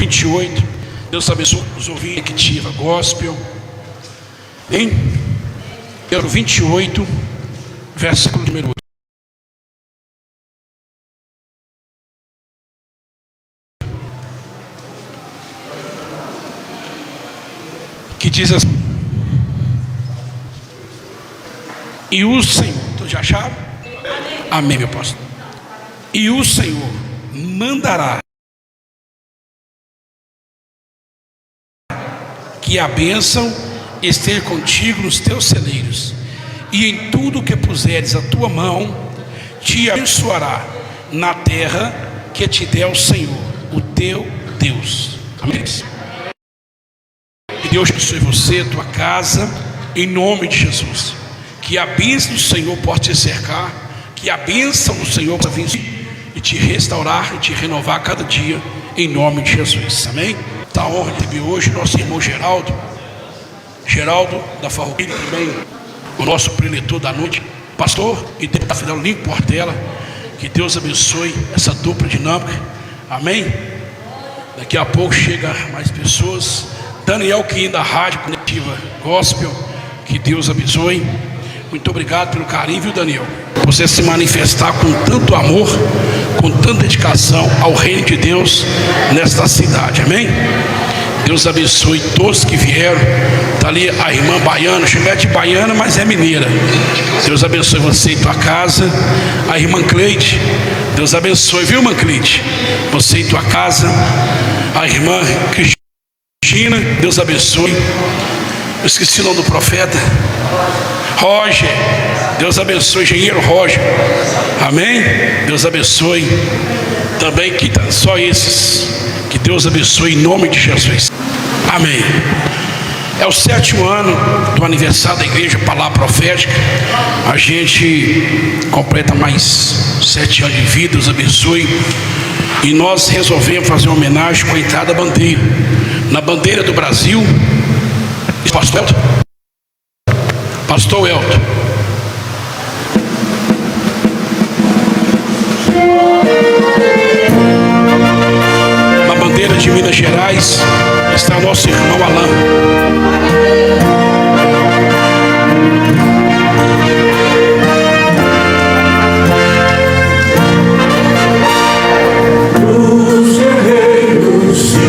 28. Deus abençoe os ouvintes que ativa gospel. Em número 28, versículo número 8. Que diz assim: e o Senhor, todos já acharam? Amém, meu pastor. E o Senhor mandará que a bênção esteja contigo nos teus celeiros, e em tudo que puseres a tua mão, te abençoará na terra que te der o Senhor, o teu Deus. Amém. Que Deus abençoe você, tua casa, em nome de Jesus. Que a bênção do Senhor possa te cercar, que a bênção do Senhor possa vir e te restaurar e te renovar cada dia, em nome de Jesus. Amém. A honra teve hoje nosso irmão Geraldo da Farroupilha, também o nosso preletor da noite, pastor e deputado federal Lincoln Portela. Que Deus abençoe essa dupla dinâmica. Amém. Daqui a pouco chega mais pessoas. Daniel, que da Rádio Conectiva Gospel, que Deus abençoe. Muito obrigado pelo carinho, viu, Daniel? Você se manifestar com tanto amor, com tanta dedicação ao reino de Deus nesta cidade. Amém? Deus abençoe todos que vieram. Está ali a irmã baiana, chimete baiana, mas é mineira. Deus abençoe você e tua casa. A irmã Cleide, Deus abençoe, viu, irmã Cleide? Você e tua casa. A irmã Cristina, Deus abençoe. Eu esqueci o nome do profeta. Roger, Deus abençoe, engenheiro Roger. Amém? Deus abençoe. Também que só esses. Que Deus abençoe em nome de Jesus. Amém. É o 7º ano do aniversário da igreja Palavra Profética. A gente completa mais 7 anos de vida. Deus abençoe. E nós resolvemos fazer uma homenagem com a entrada da bandeira. Na bandeira do Brasil, Pastor Elton. Pastor Elton. Na bandeira de Minas Gerais está o nosso irmão Alain. Os guerreiros se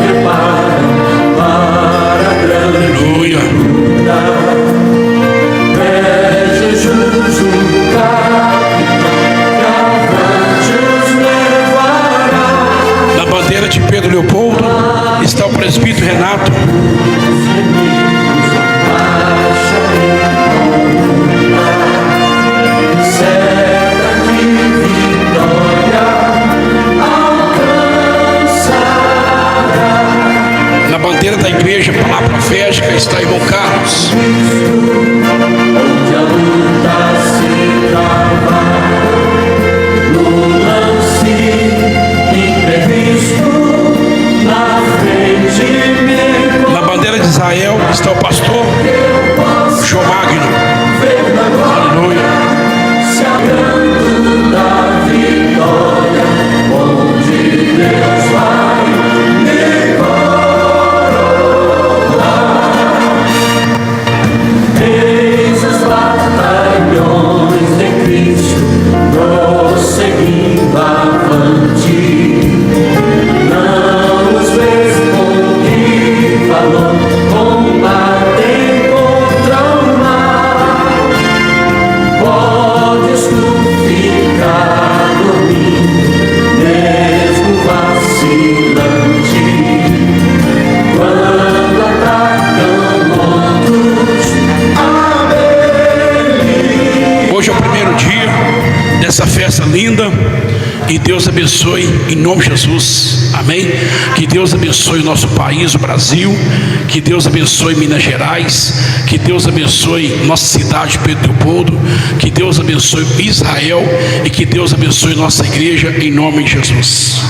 preparam para a grande luta. Na bandeira de Pedro Leopoldo está o presbítero Renato. Na bandeira da igreja Palavra Profética está o irmão Carlos. Onde a luta se trava, no lance imprevisto, na frente. Na bandeira de Israel está o pastor João Magno. Aleluia. Se agrando da vitória, onde Deus vai me coroar. Eis os batalhões de Cristo prosseguindo avante. Não os vês com que valor combatem contra o mal. Podes tu ficar dormindo, mesmo vacilante, quando atacam outros. Hoje é o primeiro dia dessa festa linda. E Deus abençoe em nome de Jesus. Amém. Que Deus abençoe o nosso país, o Brasil. Que Deus abençoe Minas Gerais. Que Deus abençoe nossa cidade, Pedro Leopoldo. Que Deus abençoe Israel. E que Deus abençoe nossa igreja em nome de Jesus.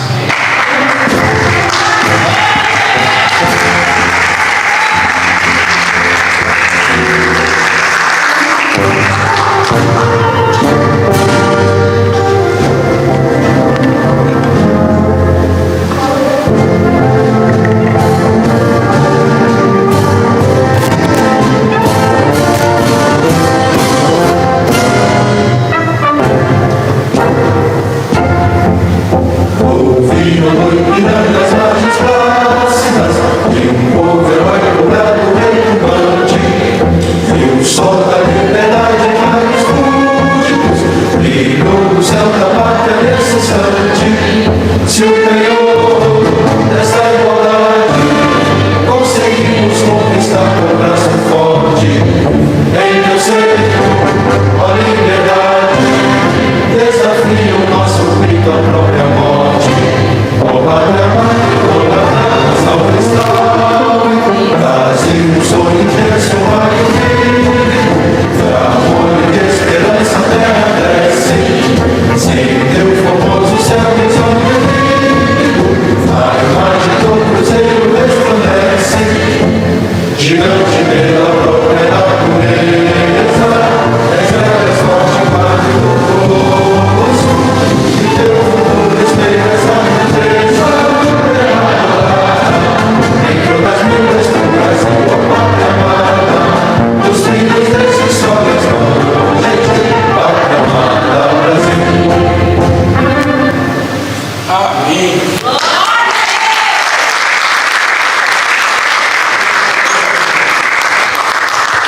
dessa igualdade, conseguimos conquistar com o braço forte. Em teu ser, a liberdade, desafia o nosso grito à própria morte. O Pátria, salve está, Brasil, um sonho intenso, raio vivo, amor de esperança, terra desce, sem teu famoso céu resolvido, a imagem do cruzeiro resplandece, gigante pela própria natureza, exerce forte parte do poço, e teu futuro espelha essa natureza, entre outras mil estruturas em tua pátria amada, dos filhos desse sol resplandecente, pátria amada Brasil. Amém.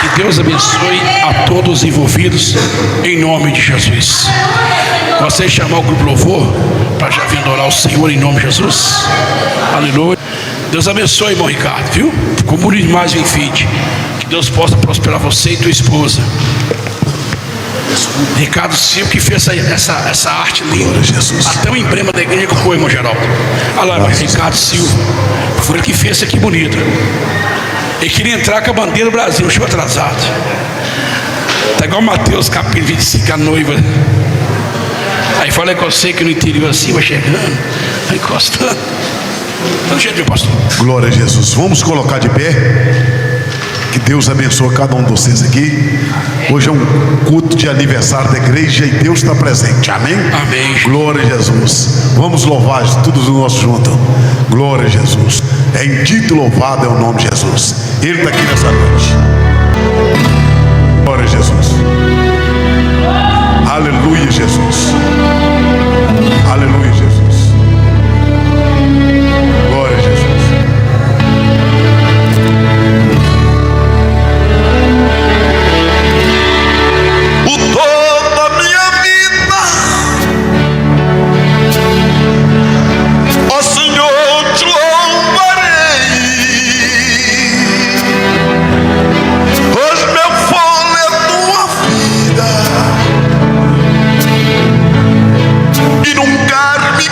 Que Deus abençoe a todos os envolvidos, em nome de Jesus. Você chamar o grupo louvor para já vir adorar o Senhor em nome de Jesus. Aleluia. Deus abençoe, irmão Ricardo, viu? Ficou bonito demais o enfeite. Que Deus possa prosperar você e tua esposa. Ricardo Silva que fez essa arte linda. Jesus. Até o emblema da igreja que foi, irmão Geraldo. Olha lá, irmão Ricardo Silva. Foi ele que fez isso aqui bonito. Ele queria entrar com a bandeira do Brasil, chegou atrasado. Tá igual Mateus capítulo 25, a noiva. Aí falei com você que no interior assim, vai chegando, vai encostando. Tá no jeito, meu pastor. Glória a Jesus. Vamos colocar de pé. Que Deus abençoe cada um de vocês aqui. Hoje é um culto de aniversário da igreja e Deus está presente. Amém? Amém. Glória a Jesus. Vamos louvar todos nós juntos. Glória a Jesus. Bendito e louvado é o nome de Jesus. Ele está aqui nessa noite. Glória a Jesus. Aleluia, Jesus. Aleluia, Jesus. Glória a Jesus. Toda a minha vida, ó Senhor, te louvarei, pois meu fôlego é tua vida, e nunca me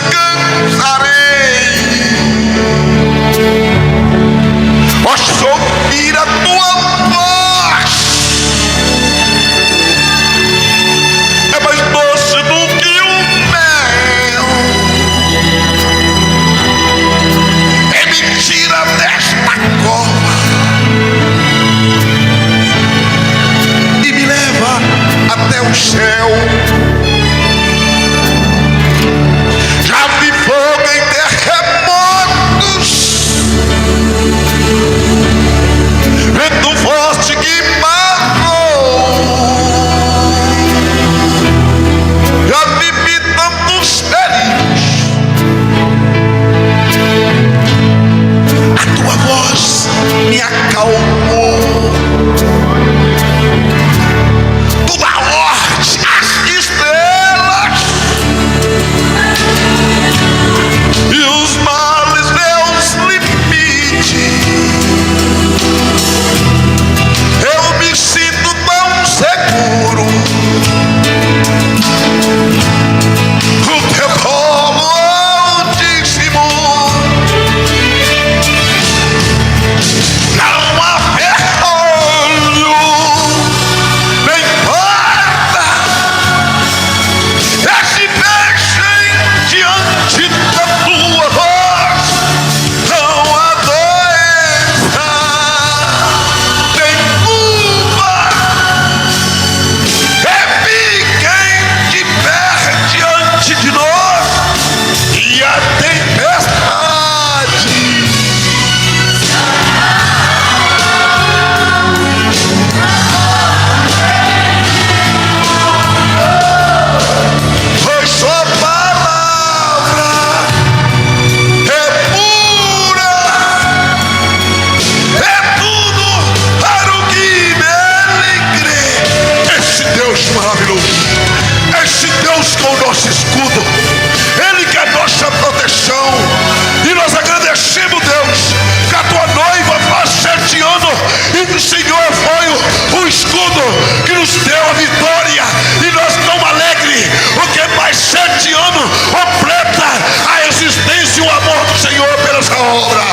obra.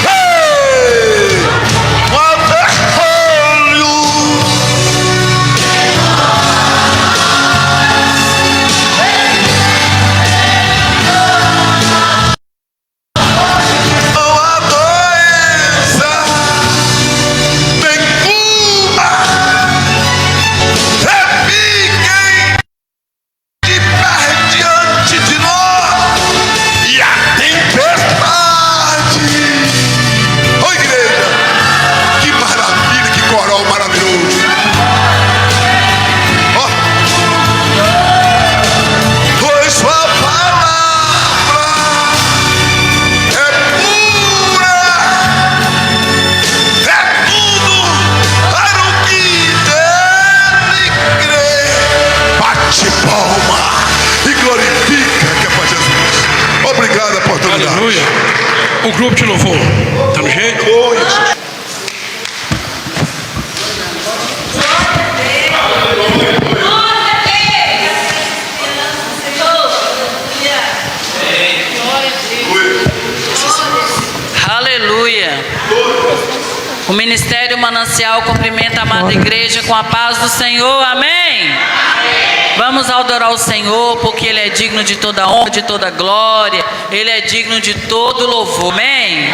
Ei! Aleluia. O grupo de louvor, tá no jeito? Aleluia. O Ministério Manancial cumprimenta a amada igreja com a paz do Senhor. Amém. Vamos adorar o Senhor, porque Ele é digno de toda honra, de toda glória. Ele é digno de todo louvor. Amém.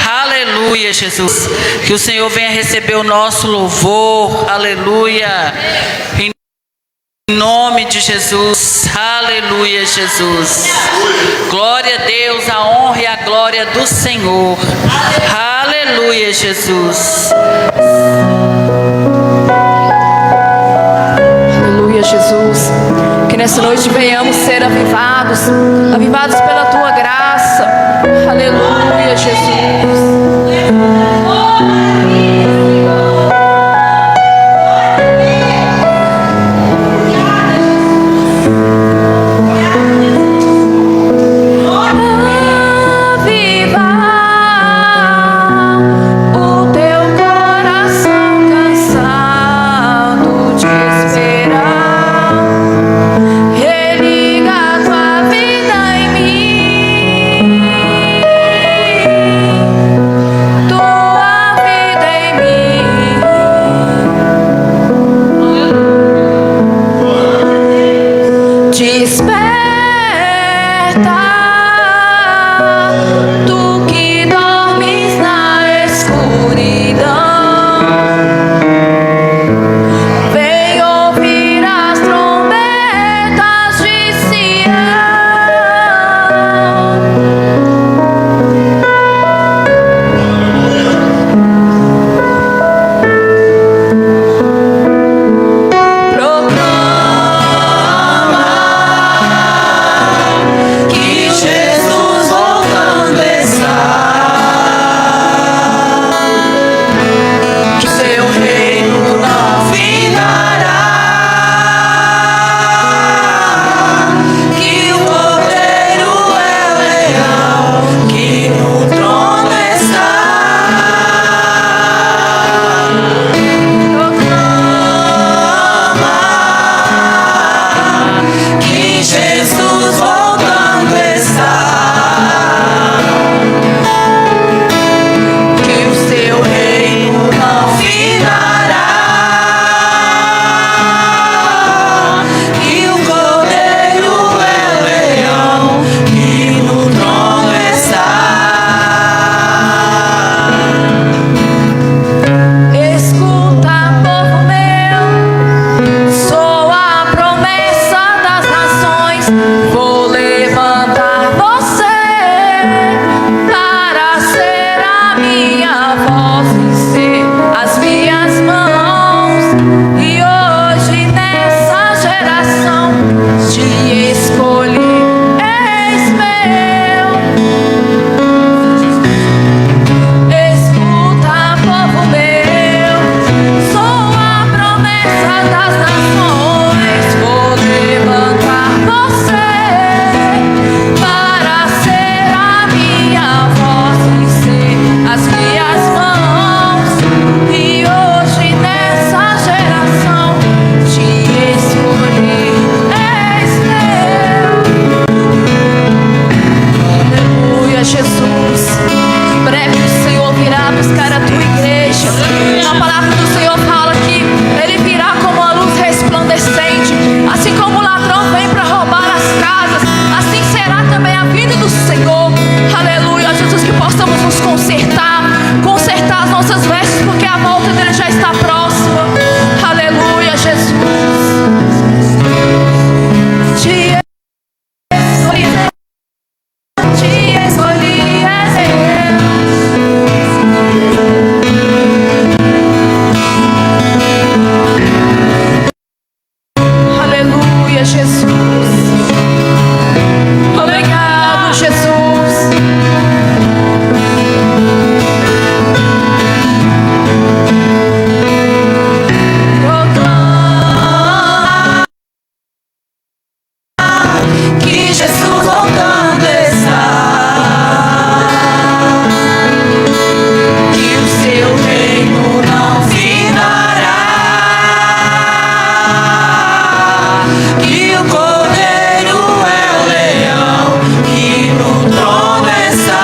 Aleluia, Jesus. Que o Senhor venha receber o nosso louvor. Aleluia. Em nome de Jesus. Aleluia, Jesus. Glória a Deus, a honra e a glória do Senhor. Aleluia, Jesus. Aleluia, Jesus. Que nessa noite venhamos ser avivados, avivados pela tua graça. Aleluia, Jesus. Religa a tua vida em mim. breve o Senhor virá buscar a tua igreja. A palavra do Senhor fala que Ele virá como a luz resplandecente. Assim como o ladrão vem para roubar as casas, assim será também a vida do Senhor. Aleluia, Jesus, que possamos nos consertar as nossas vestes, porque a volta dele já está próxima. Aleluia, Jesus. Te escolhi, aleluia, Jesus. Obrigado, Jesus. Que Jesus voltando está, que o seu reino não finará, que o Cordeiro é o leão que no trono está.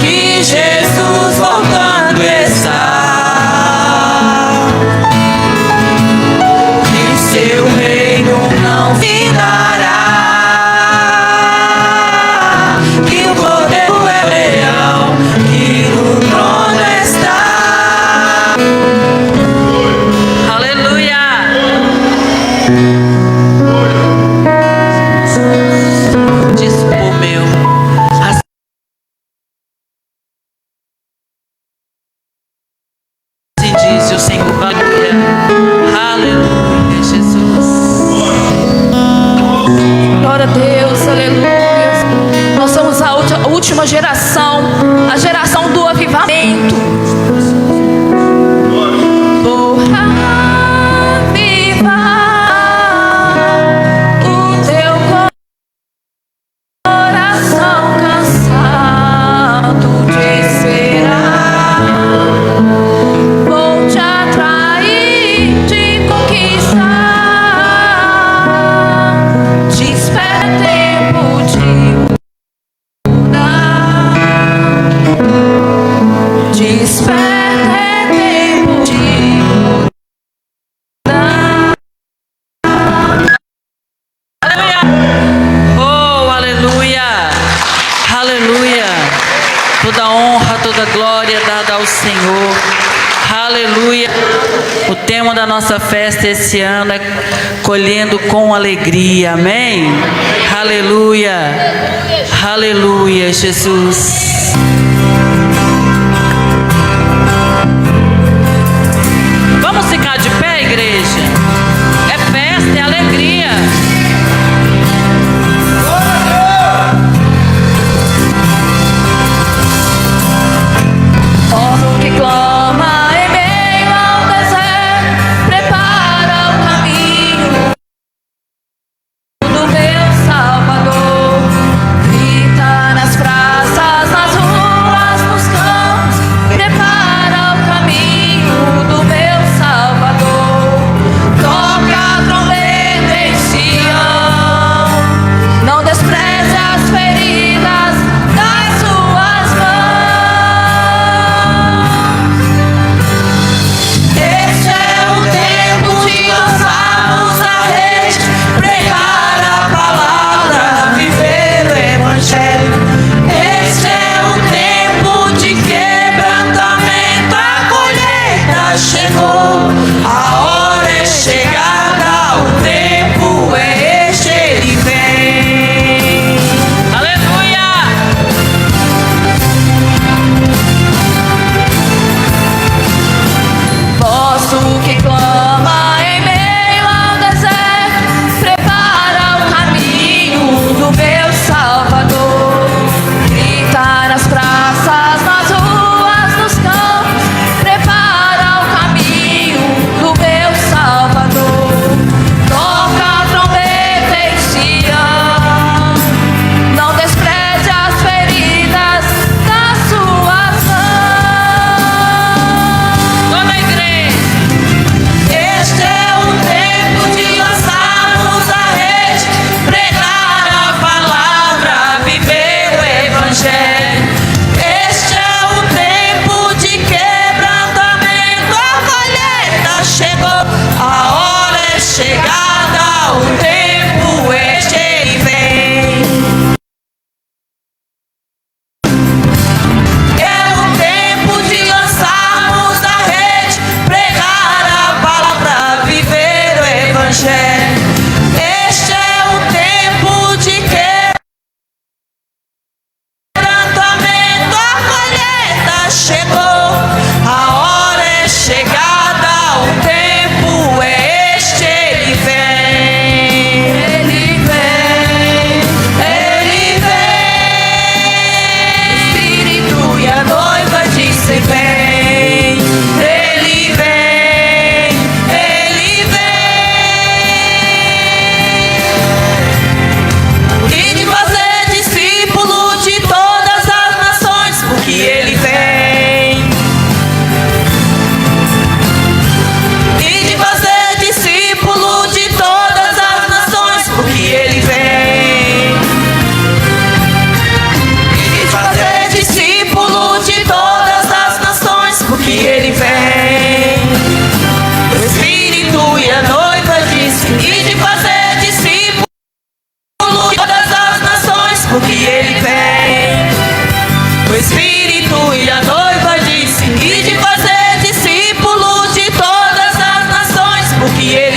Que Jesus voltando está, que o seu reino não finará, que o Cordeiro é o leão que no trono está. Aleluia. Dispor meu. Assim diz o Senhor. Aleluia. Aleluia, Jesus. Glória a Deus, aleluia. Nós somos a última geração, a geração do avivamento. Vou avivar o teu coração cansado de esperar. Vou te atrair, te conquistar. Te espera tempo de mudar. Te espera tempo de mudar. Oh, aleluia. Aleluia. Toda honra, toda glória dada ao Senhor. Aleluia. O tema da nossa festa esse ano é colhendo com alegria. Amém? Aleluia. Aleluia, Jesus. Vamos ficar de pé, igreja? É festa, é alegria. Povo que clama em meio ao deserto, prepara o caminho do meu Salvador. Grita nas praças, nas ruas.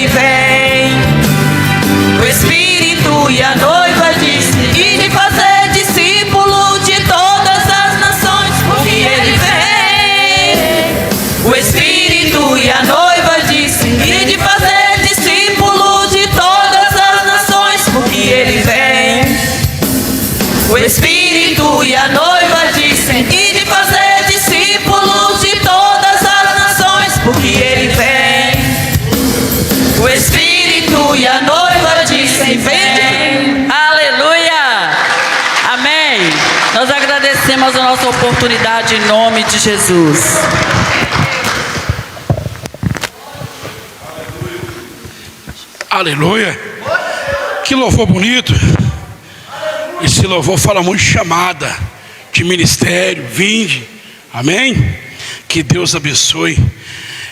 ele vem. O Espírito e a noiva disse: e de fazer discípulo de todas as nações, porque ele vem. O Espírito e a noiva disse: e de fazer discípulo de todas as nações, porque ele vem. O Espírito e a noiva dizem: e de fazer discípulos de todas as nações, porque ele vem. O Espírito e a noiva dizem: vem. Aleluia. Amém. Nós agradecemos a nossa oportunidade em nome de Jesus. Aleluia. Que louvor bonito. Esse louvor fala muito de chamada, de ministério, vinde, amém? Que Deus abençoe.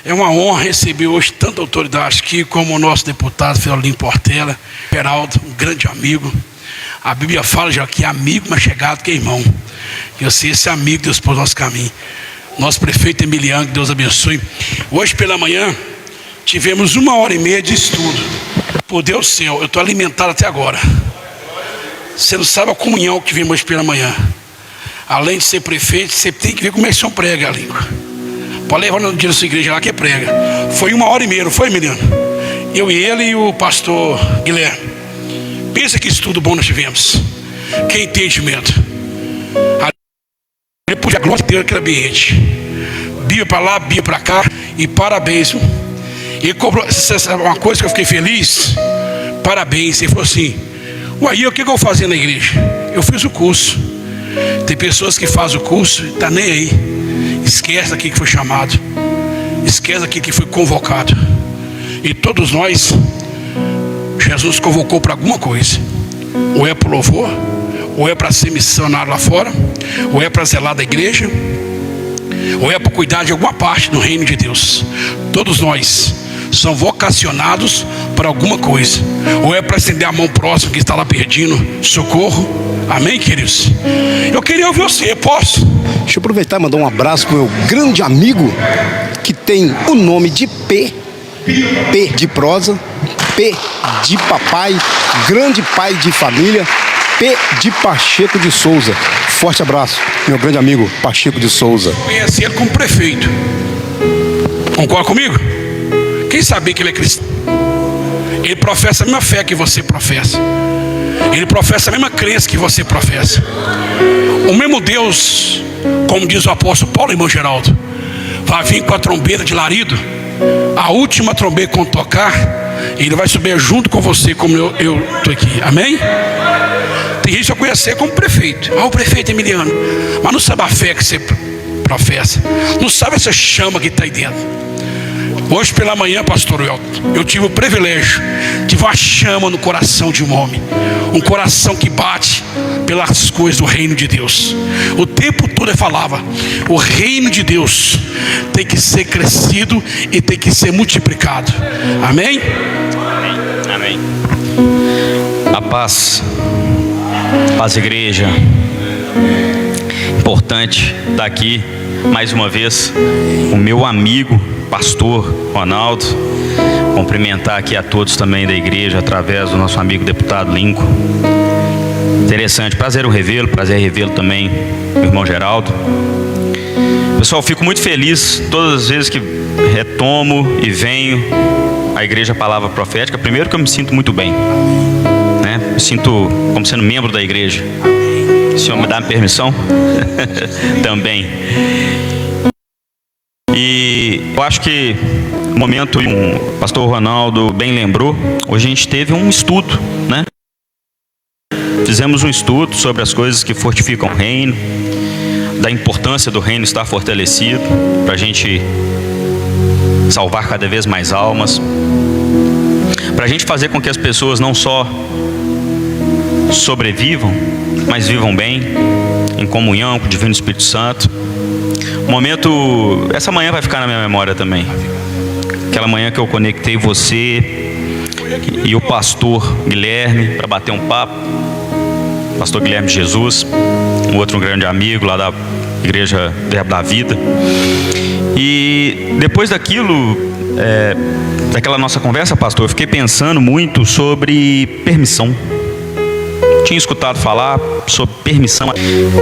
É uma honra receber hoje tanta autoridade aqui, como o nosso deputado Fiorino Portela, Geraldo, um grande amigo. A Bíblia fala já que é amigo mais chegado que irmão. Eu sei esse amigo, Deus pôs no nosso caminho. Nosso prefeito Emiliano, que Deus abençoe. Hoje pela manhã, tivemos 1h30 de estudo. Por Deus do céu, eu estou alimentado até agora. Você não sabe a comunhão que vimos hoje pela manhã. Além de ser prefeito, você tem que ver como é que são prega a língua. Pode levar no dia da sua igreja lá que é prega. Foi 1h30, não foi, Emiliano? Eu e ele e o pastor Guilherme. Pensa que estudo bom nós tivemos. Que entendimento. Depois a glória deu aquele ambiente. Bia para lá, Bia para cá. E parabéns. Ele cobrou uma coisa que eu fiquei feliz. Parabéns. Ele falou assim: uai, o que eu vou fazer na igreja? Eu fiz o curso. Tem pessoas que fazem o curso e tá nem aí. Esquece daquilo que foi chamado. Esquece daquilo que foi convocado. E todos nós, Jesus convocou para alguma coisa. Ou é para o louvor, ou é para ser missionário lá fora, ou é para zelar da igreja, ou é para cuidar de alguma parte do reino de Deus. Todos nós são vocacionados para alguma coisa. Ou é para estender a mão próximo que está lá pedindo socorro. Amém, queridos? Eu queria ouvir você, posso? Deixa eu aproveitar e mandar um abraço para o meu grande amigo, que tem o nome de P de prosa, P de papai, grande pai de família, P de Pacheco de Souza. Forte abraço, meu grande amigo Pacheco de Souza. Conheci ele como prefeito. Concorda comigo? Quem sabia que ele é cristão? Ele professa a mesma fé que você professa. Ele professa a mesma crença que você professa. O mesmo Deus, como diz o apóstolo Paulo, irmão Geraldo, vai vir com a trombeta de larido. A última trombeta quando tocar, ele vai subir junto com você, como eu estou aqui. Amém? Tem gente que eu conhecer como prefeito. O prefeito Emiliano. Mas não sabe a fé que você professa. Não sabe essa chama que está aí dentro. Hoje pela manhã, pastor Welton, eu tive o privilégio de ver uma chama no coração de um homem. Um coração que bate pelas coisas do reino de Deus. O tempo todo ele falava: o reino de Deus tem que ser crescido e tem que ser multiplicado. Amém? Amém. A paz, igreja. Importante estar aqui mais uma vez. O meu amigo pastor Ronaldo, cumprimentar aqui a todos também da igreja através do nosso amigo deputado Lincoln. Interessante, prazer revê-lo também, meu irmão Geraldo. Pessoal, fico muito feliz todas as vezes que retomo e venho à igreja Palavra Profética. Primeiro que eu me sinto muito bem, né? Me sinto como sendo membro da igreja. O senhor me dá permissão? Também. E eu acho que no momento, o pastor Ronaldo bem lembrou, hoje a gente teve um estudo, né? Fizemos um estudo sobre as coisas que fortificam o reino, da importância do reino estar fortalecido, para a gente salvar cada vez mais almas, para a gente fazer com que as pessoas não só sobrevivam, mas vivam bem, em comunhão com o Divino Espírito Santo. Momento, essa manhã vai ficar na minha memória também. Aquela manhã que eu conectei você e o pastor Guilherme para bater um papo. Pastor Guilherme Jesus, um outro grande amigo lá da igreja Verbo da Vida. E depois daquilo, daquela nossa conversa, pastor, eu fiquei pensando muito sobre permissão. Tinha escutado falar sobre permissão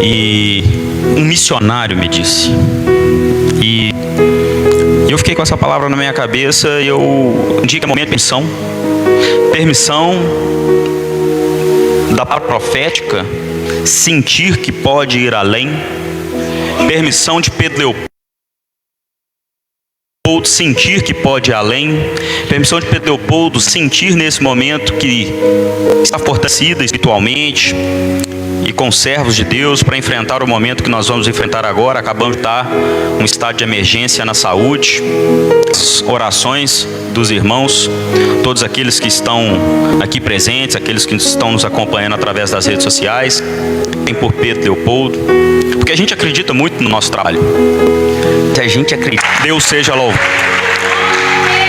e um missionário me disse. E eu fiquei com essa palavra na minha cabeça e eu indico o momento de permissão. Permissão da palavra profética, sentir que pode ir além. Permissão de Pedro Leopoldo, sentir que pode ir além. Permissão de Pedro Leopoldo, sentir nesse momento que está fortalecida espiritualmente e com servos de Deus para enfrentar o momento que nós vamos enfrentar agora. Acabamos de estar um estado de emergência na saúde. As orações dos irmãos, todos aqueles que estão aqui presentes, aqueles que estão nos acompanhando através das redes sociais, tem por Pedro Leopoldo, porque a gente acredita muito no nosso trabalho. Se a gente acredita, Deus seja louvado.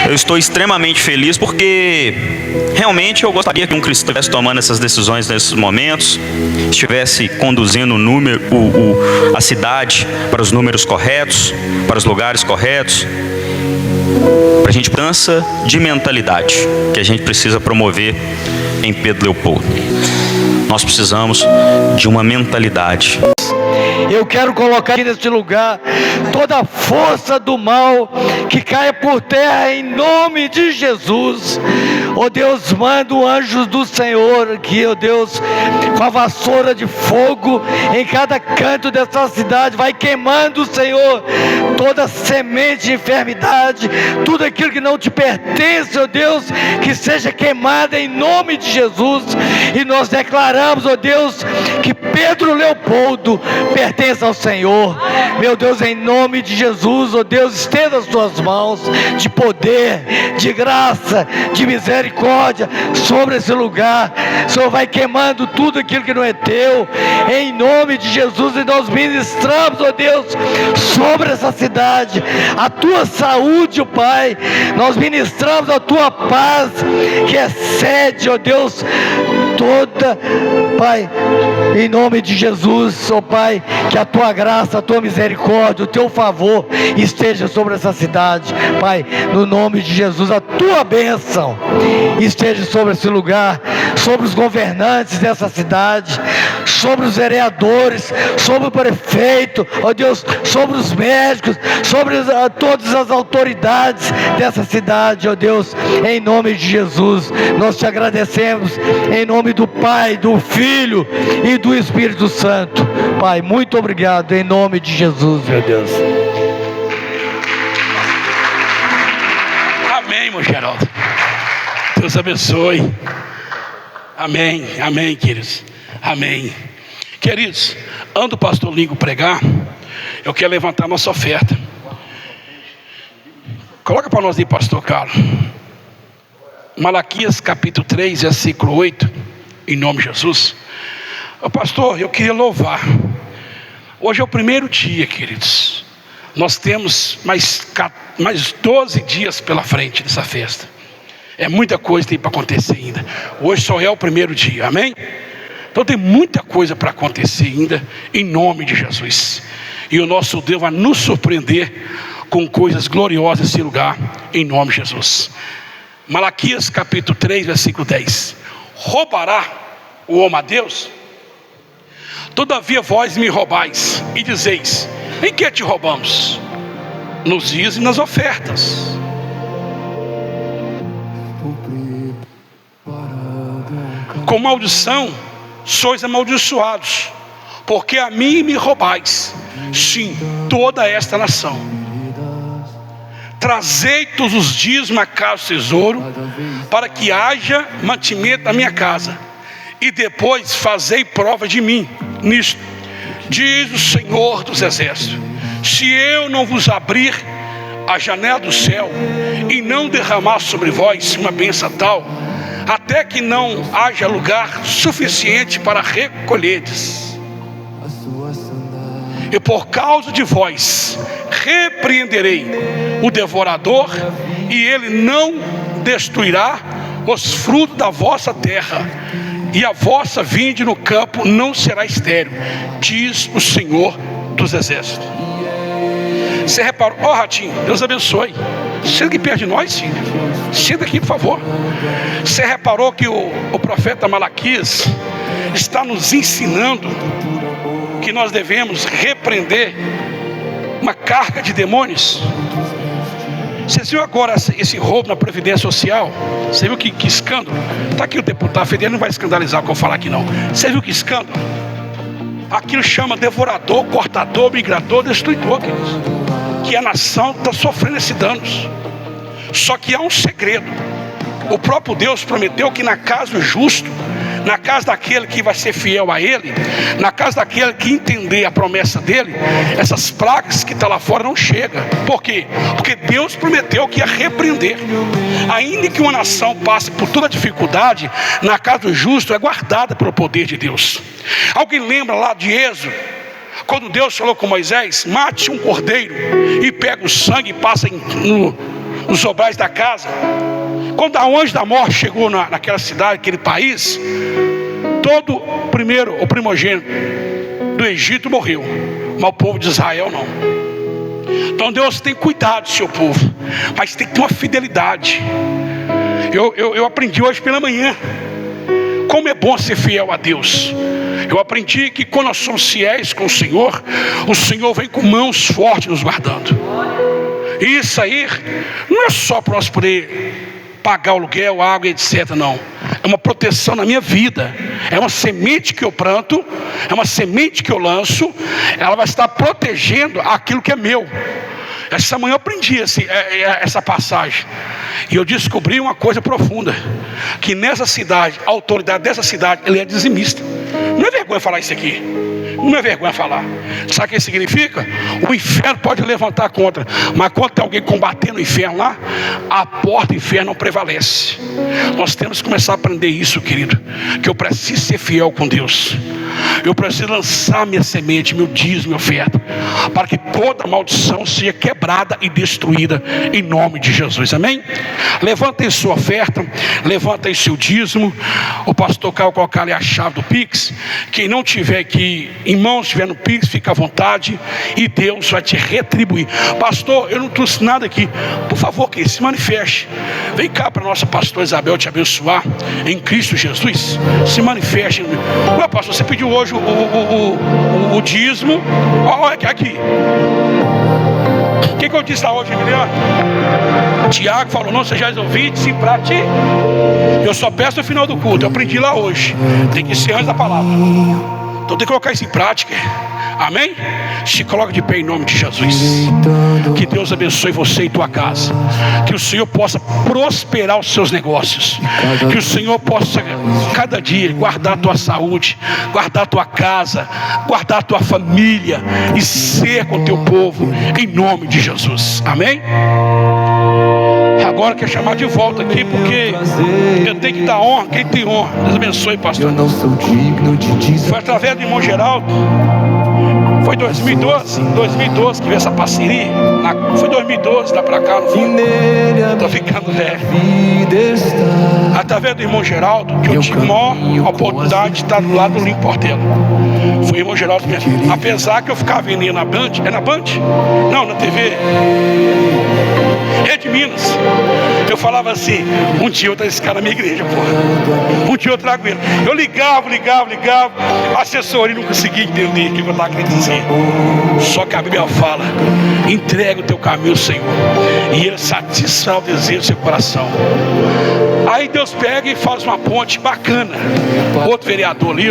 Eu estou extremamente feliz porque realmente eu gostaria que um cristão estivesse tomando essas decisões nesses momentos, estivesse conduzindo a cidade para os números corretos, para os lugares corretos, para a gente mudança de mentalidade que a gente precisa promover em Pedro Leopoldo. Nós precisamos de uma mentalidade. Eu quero colocar aqui neste lugar toda a força do mal que caia por terra em nome de Jesus. Ó Deus, manda o anjo do Senhor aqui, ó Deus, com a vassoura de fogo em cada canto dessa cidade. Vai queimando, Senhor, toda semente de enfermidade, tudo aquilo que não te pertence, ó Deus, que seja queimada em nome de Jesus. E nós declaramos, ó Deus, que Pedro Leopoldo pertence ao Senhor. Meu Deus, em nome de Jesus, ó Deus, estenda as tuas mãos de poder, de graça, de misericórdia sobre esse lugar. O Senhor vai queimando tudo aquilo que não é teu, em nome de Jesus. E nós ministramos, ó Deus, sobre essa cidade a tua saúde, ó Pai. Nós ministramos a tua paz, que excede, ó Deus, toda, Pai, em nome de Jesus, ó Pai, que a tua graça, a tua misericórdia, o teu favor esteja sobre essa cidade, Pai, no nome de Jesus. A tua bênção esteja sobre esse lugar, sobre os governantes dessa cidade, sobre os vereadores, sobre o prefeito, ó Deus, sobre os médicos, sobre todas as autoridades dessa cidade, ó Deus, em nome de Jesus. Nós te agradecemos em nome do Pai, do Filho e do Espírito Santo. Pai, muito obrigado em nome de Jesus, meu Deus. Amém, irmão Geraldo. Deus abençoe. Amém, amém, queridos. Amém. Queridos, antes do pastor Lingo pregar, eu quero levantar nossa oferta. Coloca para nós aí, pastor Carlos. Malaquias capítulo 3, versículo 8, em nome de Jesus. Pastor, eu queria louvar. Hoje é o primeiro dia, queridos. Nós temos mais 12 dias pela frente dessa festa. É muita coisa que tem para acontecer ainda. Hoje só é o primeiro dia, amém? Então tem muita coisa para acontecer ainda, em nome de Jesus. E o nosso Deus vai nos surpreender com coisas gloriosas nesse lugar, em nome de Jesus. Malaquias capítulo 3, versículo 10. Roubará o homem a Deus? Todavia vós me roubais e dizeis: em que te roubamos? Nos dízimos e nas ofertas. Com maldição sois amaldiçoados, porque a mim me roubais, sim, toda esta nação. Trazei todos os dízimos à casa do tesouro, para que haja mantimento na minha casa, e depois fazei prova de mim nisto, diz o Senhor dos Exércitos: se eu não vos abrir a janela do céu e não derramar sobre vós uma bênção tal, até que não haja lugar suficiente para recolherdes. E por causa de vós repreenderei o devorador, e ele não destruirá os frutos da vossa terra, e a vossa vinde no campo não será estéril, diz o Senhor dos Exércitos. Você reparou? Ó, Ratinho, Deus abençoe. Chega aqui perto de nós, filho. Senta aqui, por favor. Você reparou que o profeta Malaquias está nos ensinando que nós devemos repreender uma carga de demônios? Você viu agora esse roubo na Previdência Social? Você viu que escândalo? Está aqui o deputado federal, não vai escandalizar o que eu falar aqui não. Você viu que escândalo? Aquilo chama devorador, cortador, migrador, destruidor, queridos. Que a nação está sofrendo esses danos. Só que há um segredo. O próprio Deus prometeu que na casa do justo, na casa daquele que vai ser fiel a Ele, na casa daquele que entender a promessa dele, essas pragas que estão lá fora não chegam. Por quê? Porque Deus prometeu que ia repreender. Ainda que uma nação passe por toda dificuldade, na casa do justo é guardada pelo poder de Deus. Alguém lembra lá de Êxodo? Quando Deus falou com Moisés: mate um cordeiro e pega o sangue e passa nos sobrais da casa. Quando o anjo da morte chegou naquela cidade, naquele país, todo o primogênito do Egito morreu, mas o povo de Israel não. Então Deus tem cuidado do seu povo, mas tem que ter uma fidelidade. Eu aprendi hoje pela manhã como é bom ser fiel a Deus. Eu aprendi que quando nós somos fiéis com o Senhor vem com mãos fortes nos guardando. E isso aí não é só para nós poder pagar o aluguel, água, etc. não. É uma proteção na minha vida. É uma semente que eu planto, é uma semente que eu lanço. Ela vai estar protegendo aquilo que é meu. Essa manhã eu aprendi essa passagem. E eu descobri uma coisa profunda: que nessa cidade, a autoridade dessa cidade, ele é dizimista. Não é vergonha falar isso aqui. Não é vergonha falar. Sabe o que isso significa? O inferno pode levantar contra, mas quando tem alguém combatendo o inferno lá, a porta do inferno não prevalece. Nós temos que começar a aprender isso, querido. Que eu preciso ser fiel com Deus. Eu preciso lançar minha semente, meu dízimo, minha oferta, para que toda maldição seja quebrada e destruída em nome de Jesus. Amém? Levanta aí sua oferta, levanta aí seu dízimo. O pastor Caio colocar ali a chave do Pix. Quem não tiver aqui em mãos, estiver no Pix, fica à vontade e Deus vai te retribuir. Pastor, eu não trouxe nada aqui. Por favor, que se manifeste. Vem cá para a nossa pastora Isabel te abençoar em Cristo Jesus. Se manifeste. Ué, pastor, você pediu hoje o dízimo. Olha aqui. O que eu disse lá hoje, Emiliano? Tiago falou: não sejais ouvintes e prática. Eu só peço no final do culto. Eu aprendi lá hoje. Tem que ser antes da palavra. Então tem que colocar isso em prática. Amém? Se coloca de pé em nome de Jesus. Que Deus abençoe você e tua casa. Que o Senhor possa prosperar os seus negócios. Que o Senhor possa cada dia guardar a tua saúde, guardar a tua casa, guardar a tua família e ser com o teu povo em nome de Jesus. Amém? Agora quer chamar de volta aqui, porque eu tenho que dar honra quem tem honra. Deus abençoe, pastor. Foi através do irmão Geraldo. Foi 2012 que veio essa parceria. Foi 2012, lá pra cá, não foi? Tô ficando velho. Através do irmão Geraldo, que eu tive a maior oportunidade de estar do lado do Link Portela. Foi o irmão Geraldo mesmo. Apesar que eu ficava vendo na Band. É na Band? Não, na TV. É de Minas. Eu falava assim: um dia eu trago esse cara na minha igreja, porra. Um dia eu trago ele. Eu ligava. A assessoria não conseguia entender o que eu estava querendo dizer. Só que a Bíblia fala: entrega o teu caminho ao Senhor, e Ele satisfará o desejo do seu coração. Aí Deus pega e faz uma ponte bacana. Outro vereador ali,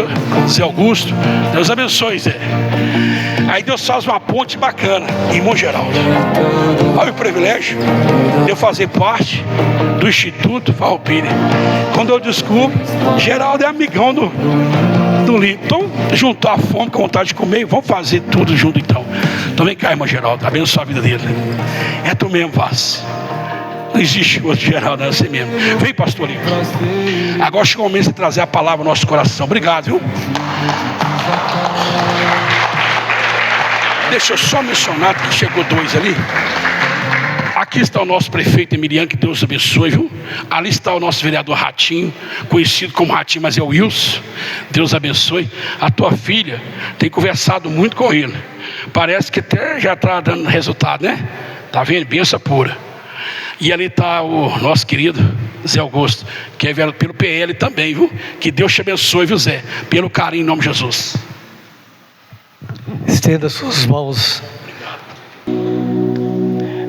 Zé Augusto, Deus abençoe, Zé. Aí Deus faz uma ponte bacana, irmão Geraldo. Olha o privilégio de eu fazer parte do Instituto Farroupilha. Quando eu descubro, Geraldo é amigão do Lito. Então, juntar a fome com a vontade de comer, vamos fazer tudo junto então. Então vem cá, irmão Geraldo, abençoa a vida dele. É tu mesmo, faz. Não existe outro Geraldo, é você mesmo. Vem, pastor Lito. Agora chegou o momento de trazer a palavra ao nosso coração. Obrigado, viu? Deixa eu só mencionar que chegou dois ali. Aqui está o nosso prefeito Emiliano, que Deus abençoe, viu? Ali está o nosso vereador Ratinho, conhecido como Ratinho, mas é o Wilson. Deus abençoe. A tua filha tem conversado muito com ele. Parece que até já está dando resultado, né? Tá vendo? Bênção pura. E ali está o nosso querido Zé Augusto, que é vereador pelo PL também, viu? Que Deus te abençoe, viu, Zé? Pelo carinho, em nome de Jesus. Estenda suas mãos.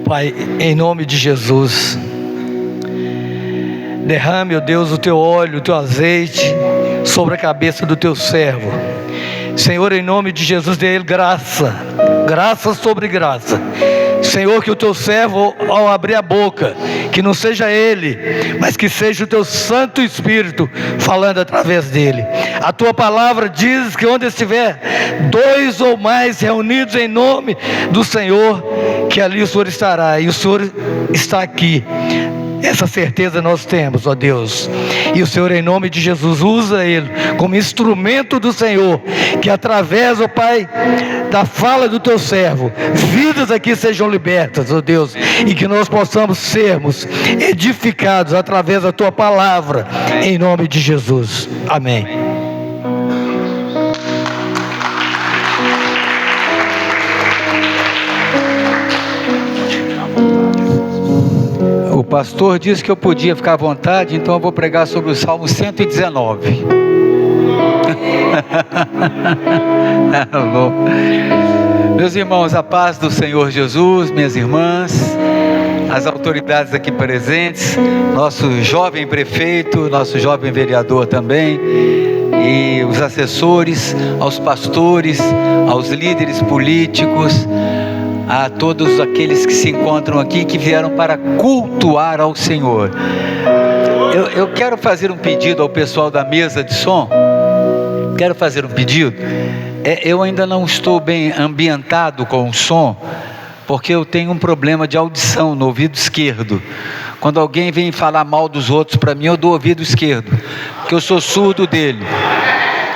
Pai, em nome de Jesus, derrame, ó Deus, o teu óleo, o teu azeite sobre a cabeça do teu servo. Senhor, em nome de Jesus, dê a ele graça, graça sobre graça. Senhor, que o teu servo, ao abrir a boca, que não seja ele, mas que seja o teu Santo Espírito falando através dele. A tua palavra diz que onde estiver 2 ou mais reunidos em nome do Senhor, que ali o Senhor estará, e o Senhor está aqui. Essa certeza nós temos, ó Deus. E o Senhor, em nome de Jesus, usa ele como instrumento do Senhor, que através, ó Pai, da fala do teu servo, vidas aqui sejam libertas, ó Deus, e que nós possamos sermos edificados através da tua palavra, em nome de Jesus. Amém. O pastor disse que eu podia ficar à vontade, então eu vou pregar sobre o Salmo 119. Bom. Meus irmãos, a paz do Senhor Jesus, minhas irmãs, as autoridades aqui presentes, nosso jovem prefeito, nosso jovem vereador também, e os assessores, aos pastores, aos líderes políticos, a todos aqueles que se encontram aqui, que vieram para cultuar ao Senhor. Eu quero fazer um pedido ao pessoal da mesa de som. Quero fazer um pedido. Eu ainda não estou bem ambientado com o som, porque eu tenho um problema de audição no ouvido esquerdo. Quando alguém vem falar mal dos outros para mim, eu dou ouvido esquerdo, porque eu sou surdo dele,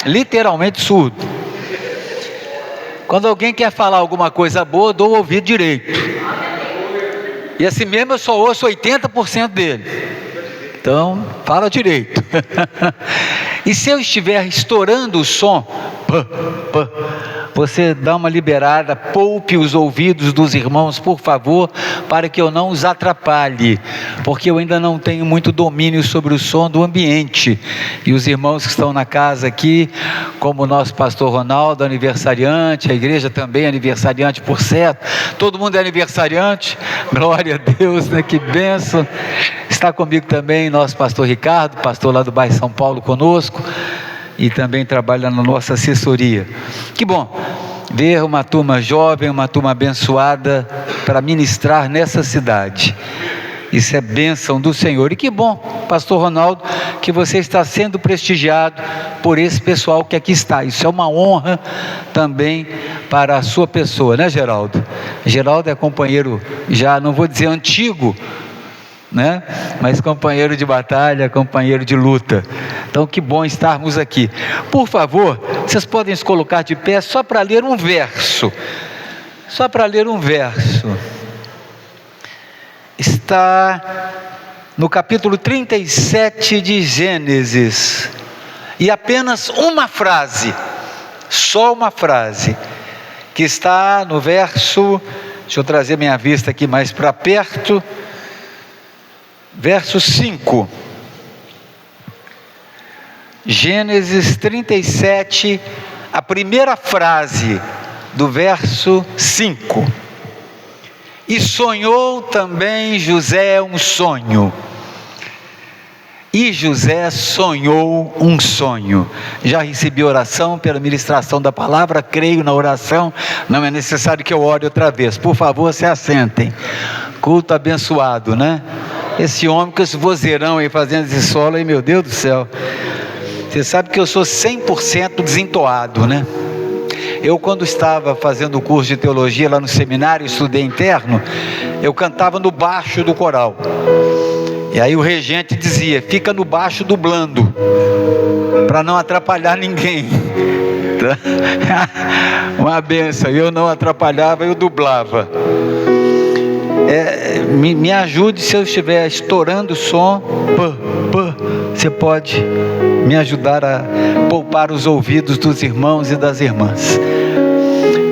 literalmente surdo. Quando alguém quer falar alguma coisa boa, eu dou o ouvido direito. E assim mesmo eu só ouço 80% dele. Então, fala direito. E se eu estiver estourando o som, você dá uma liberada, poupe os ouvidos dos irmãos, por favor, para que eu não os atrapalhe, porque eu ainda não tenho muito domínio sobre o som do ambiente. E os irmãos que estão na casa aqui, como o nosso pastor Ronaldo, aniversariante, a igreja também aniversariante, por certo, todo mundo é aniversariante, glória a Deus, né? Que bênção. Está comigo também nosso pastor Ricardo, pastor lá do bairro São Paulo conosco, e também trabalha na nossa assessoria. Que bom ver uma turma jovem, uma turma abençoada para ministrar nessa cidade. Isso é bênção do Senhor. E que bom, pastor Ronaldo, que você está sendo prestigiado por esse pessoal que aqui está. Isso é uma honra também para a sua pessoa, né, Geraldo? Geraldo é companheiro, já não vou dizer antigo, né? Mas companheiro de batalha, companheiro de luta. Então que bom estarmos aqui. Por favor, vocês podem se colocar de pé só para ler um verso. Só para ler um verso. Está no capítulo 37 de Gênesis. E apenas uma frase, só uma frase, que está no verso, deixa eu trazer minha vista aqui mais para perto, verso 5, Gênesis 37, a primeira frase do verso 5. E sonhou também José um sonho. E José sonhou um sonho. Já recebi oração pela ministração da palavra, creio na oração, não é necessário que eu ore outra vez. Por favor, se assentem. Culto abençoado, né? Esse homem com esse vozeirão aí fazendo esse solo aí, meu Deus do céu. Você sabe que eu sou 100% desentoado, né? Eu, quando estava fazendo o curso de teologia lá no seminário, estudei interno, eu cantava no baixo do coral. E aí o regente dizia, fica no baixo dublando, para não atrapalhar ninguém. Uma benção, eu não atrapalhava, eu dublava. Me ajude se eu estiver estourando o som. Você pode me ajudar a poupar os ouvidos dos irmãos e das irmãs.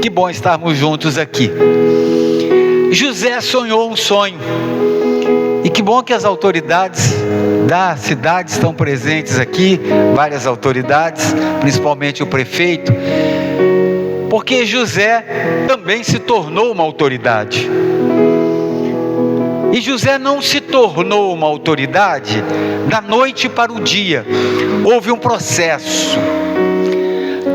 Que bom estarmos juntos aqui. José sonhou um sonho. Que bom que as autoridades da cidade estão presentes aqui, várias autoridades, principalmente o prefeito, porque José também se tornou uma autoridade. E José não se tornou uma autoridade da noite para o dia. Houve um processo.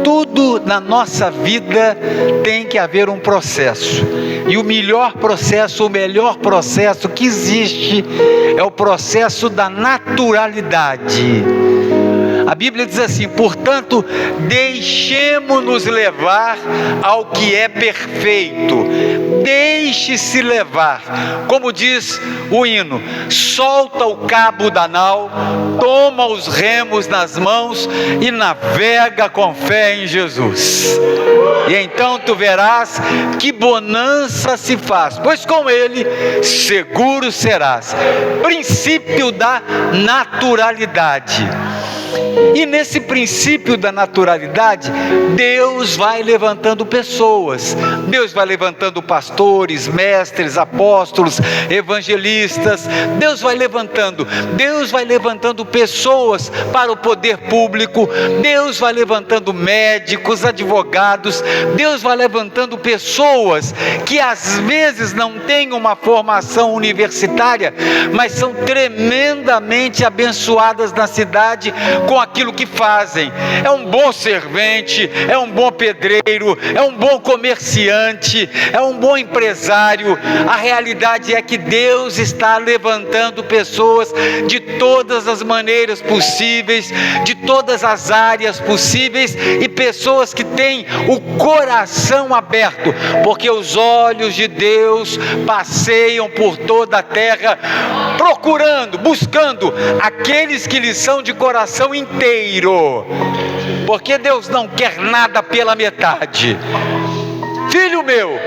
Tudo na nossa vida tem que haver um processo. E o melhor processo, o melhor processo que existe é o processo da naturalidade. A Bíblia diz assim: portanto, deixemo-nos levar ao que é perfeito. Deixe-se levar. Como diz o hino: solta o cabo da nau, toma os remos nas mãos e navega com fé em Jesus. E então tu verás que bonança se faz, pois com ele seguro serás. Princípio da naturalidade. E nesse princípio da naturalidade, Deus vai levantando pessoas. Deus vai levantando pastores, mestres, apóstolos, evangelistas. Deus vai levantando pessoas para o poder público. Deus vai levantando médicos, advogados. Deus vai levantando pessoas que às vezes não têm uma formação universitária, mas são tremendamente abençoadas na cidade com aquilo que fazem. É um bom servente, é um bom pedreiro, é um bom comerciante, é um bom empresário. A realidade é que Deus está levantando pessoas de todas as maneiras possíveis, de todas as áreas possíveis, e pessoas que têm o coração aberto, porque os olhos de Deus passeiam por toda a terra, procurando, buscando aqueles que lhes são de coração inteiro, porque Deus não quer nada pela metade. Filho meu,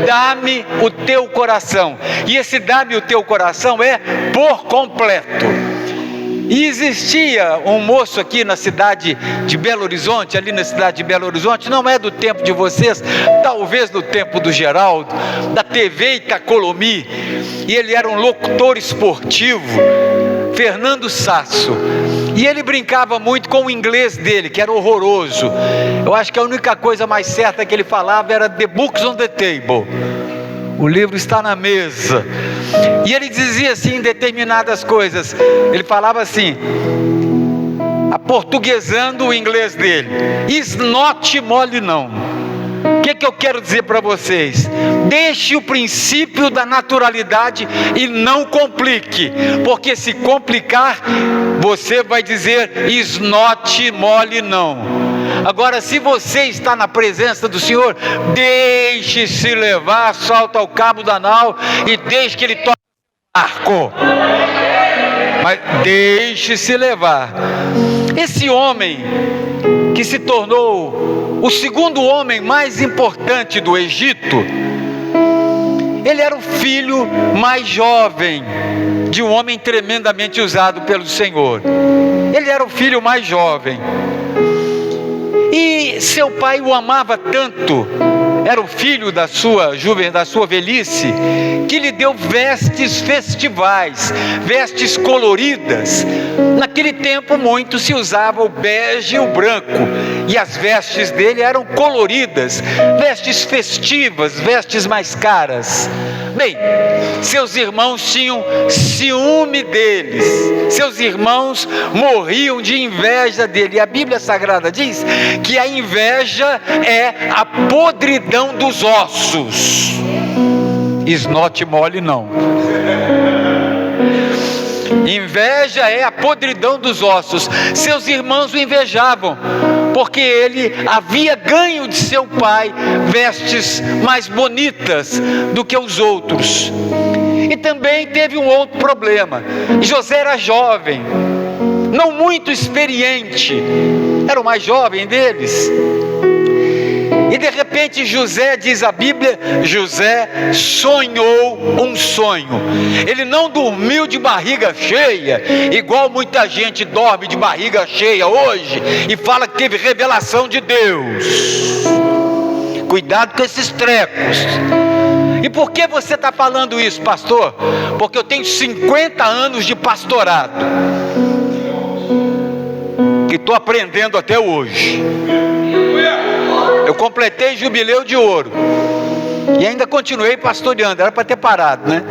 dá-me o teu coração. E esse dá-me o teu coração é por completo. E existia um moço aqui na cidade de Belo Horizonte, ali na cidade de Belo Horizonte, não é do tempo de vocês, talvez do tempo do Geraldo, da TV Itacolomi, e ele era um locutor esportivo, Fernando Sasso. E ele brincava muito com o inglês dele, que era horroroso. Eu acho que a única coisa mais certa que ele falava era "The books on the table", o livro está na mesa. E ele dizia assim determinadas coisas. Ele falava assim, aportuguesando o inglês dele: "Is not mole não". O que eu quero dizer para vocês? Deixe o princípio da naturalidade e não complique, porque se complicar, você vai dizer is not mole não. Agora, se você está na presença do Senhor, deixe-se levar, solta o cabo da nau e deixe que Ele toque o barco. Mas deixe-se levar. Esse homem que se tornou o segundo homem mais importante do Egito, ele era o filho mais jovem de um homem tremendamente usado pelo Senhor. Ele era o filho mais jovem. E seu pai o amava tanto, era o filho da sua velhice, que lhe deu vestes festivais, vestes coloridas. Naquele tempo muito se usava o bege e o branco, e as vestes dele eram coloridas, vestes festivas, vestes mais caras. Bem, seus irmãos tinham ciúme deles, seus irmãos morriam de inveja dele. E a Bíblia Sagrada diz que a inveja é a podridão dos ossos. Is not mole não. Inveja é a podridão dos ossos. Seus irmãos o invejavam, porque ele havia ganho de seu pai vestes mais bonitas do que os outros. E também teve um outro problema. José era jovem, não muito experiente, era o mais jovem deles. E de repente José, diz a Bíblia, José sonhou um sonho. Ele não dormiu de barriga cheia, igual muita gente dorme de barriga cheia hoje e fala que teve revelação de Deus. Cuidado com esses trecos. E por que você está falando isso, pastor? Porque eu tenho 50 anos de pastorado e estou aprendendo até hoje. Eu completei jubileu de ouro e ainda continuei pastoreando. Era para ter parado, né?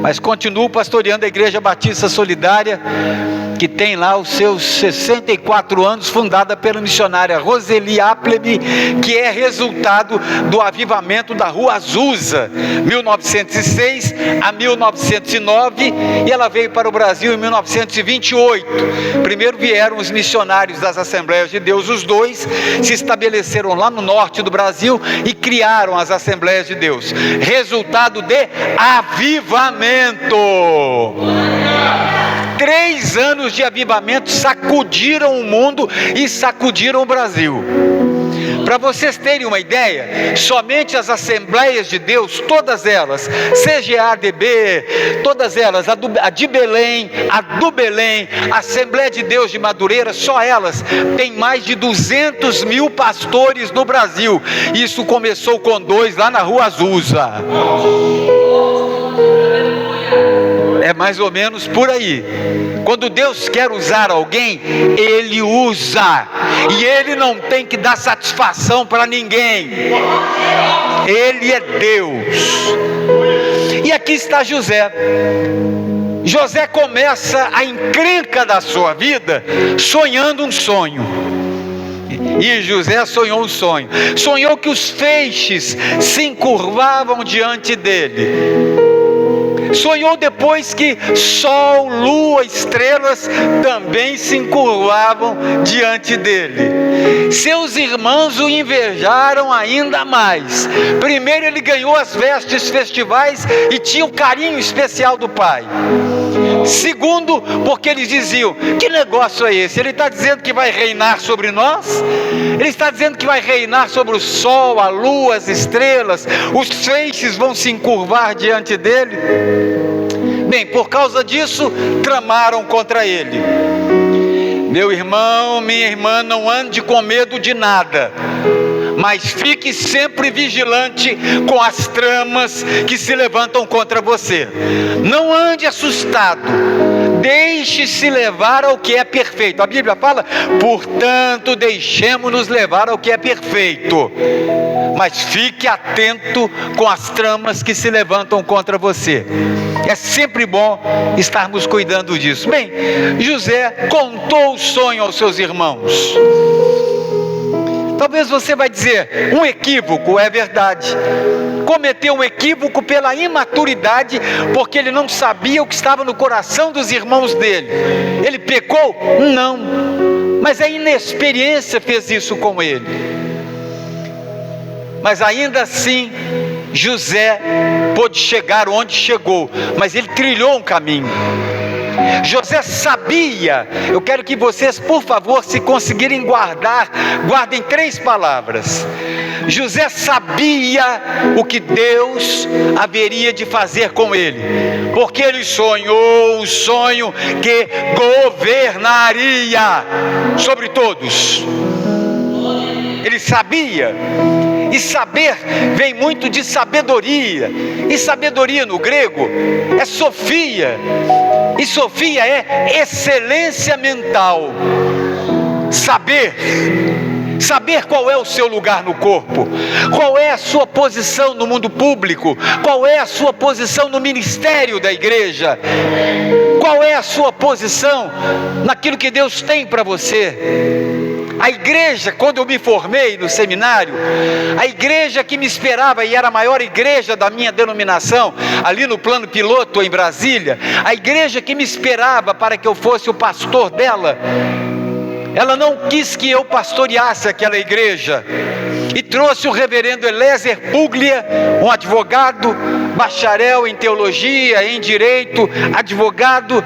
Mas continuo pastoreando a Igreja Batista Solidária, que tem lá os seus 64 anos, fundada pela missionária Roseli Appleby, que é resultado do avivamento da Rua Azusa, 1906 a 1909, e ela veio para o Brasil em 1928. Primeiro vieram os missionários das Assembleias de Deus, os dois se estabeleceram lá no norte do Brasil e criaram as Assembleias de Deus, resultado de avivamento. 3 anos de avivamento sacudiram o mundo e sacudiram o Brasil. Para vocês terem uma ideia, somente as Assembleias de Deus, todas elas, CGADB, todas elas, a de Belém, a do Belém, a Assembleia de Deus de Madureira, só elas têm mais de 200 mil pastores no Brasil. Isso começou com 2 lá na Rua Azusa. É mais ou menos por aí. Quando Deus quer usar alguém, Ele usa, e Ele não tem que dar satisfação para ninguém. Ele é Deus. E aqui está José. José começa a encrenca da sua vida sonhando um sonho. E José sonhou um sonho. Sonhou que os feixes se encurvavam diante dele. Sonhou depois que sol, lua, estrelas também se encurvavam diante dele. Seus irmãos o invejaram ainda mais. Primeiro, ele ganhou as vestes festivais e tinha um carinho especial do pai. Segundo, porque eles diziam: que negócio é esse? Ele está dizendo que vai reinar sobre nós? Ele está dizendo que vai reinar sobre o sol, a lua, as estrelas, os feixes vão se encurvar diante dele? Bem, por causa disso, tramaram contra ele. Meu irmão, minha irmã, não ande com medo de nada, mas fique sempre vigilante com as tramas que se levantam contra você. Não ande assustado, deixe-se levar ao que é perfeito. A Bíblia fala: portanto, deixemos-nos levar ao que é perfeito. Mas fique atento com as tramas que se levantam contra você. É sempre bom estarmos cuidando disso. Bem, José contou o sonho aos seus irmãos. Talvez você vai dizer: um equívoco, é verdade. Cometeu um equívoco pela imaturidade, porque ele não sabia o que estava no coração dos irmãos dele. Ele pecou? Não. Mas a inexperiência fez isso com ele. Mas ainda assim, José pôde chegar onde chegou, mas ele trilhou um caminho. José sabia. Eu quero que vocês, por favor, se conseguirem guardem 3 palavras. José sabia o que Deus haveria de fazer com ele, porque ele sonhou um sonho que governaria sobre todos. Ele sabia. E saber vem muito de sabedoria. E sabedoria no grego é sofia. E sofia é excelência mental. Saber qual é o seu lugar no corpo, qual é a sua posição no mundo público, qual é a sua posição no ministério da igreja, qual é a sua posição naquilo que Deus tem para você. A igreja, quando eu me formei no seminário, a igreja que me esperava, e era a maior igreja da minha denominação, ali no Plano Piloto em Brasília, a igreja que me esperava para que eu fosse o pastor dela, ela não quis que eu pastoreasse aquela igreja, e trouxe o reverendo Eliezer Puglia, um advogado, bacharel em teologia, em direito, advogado,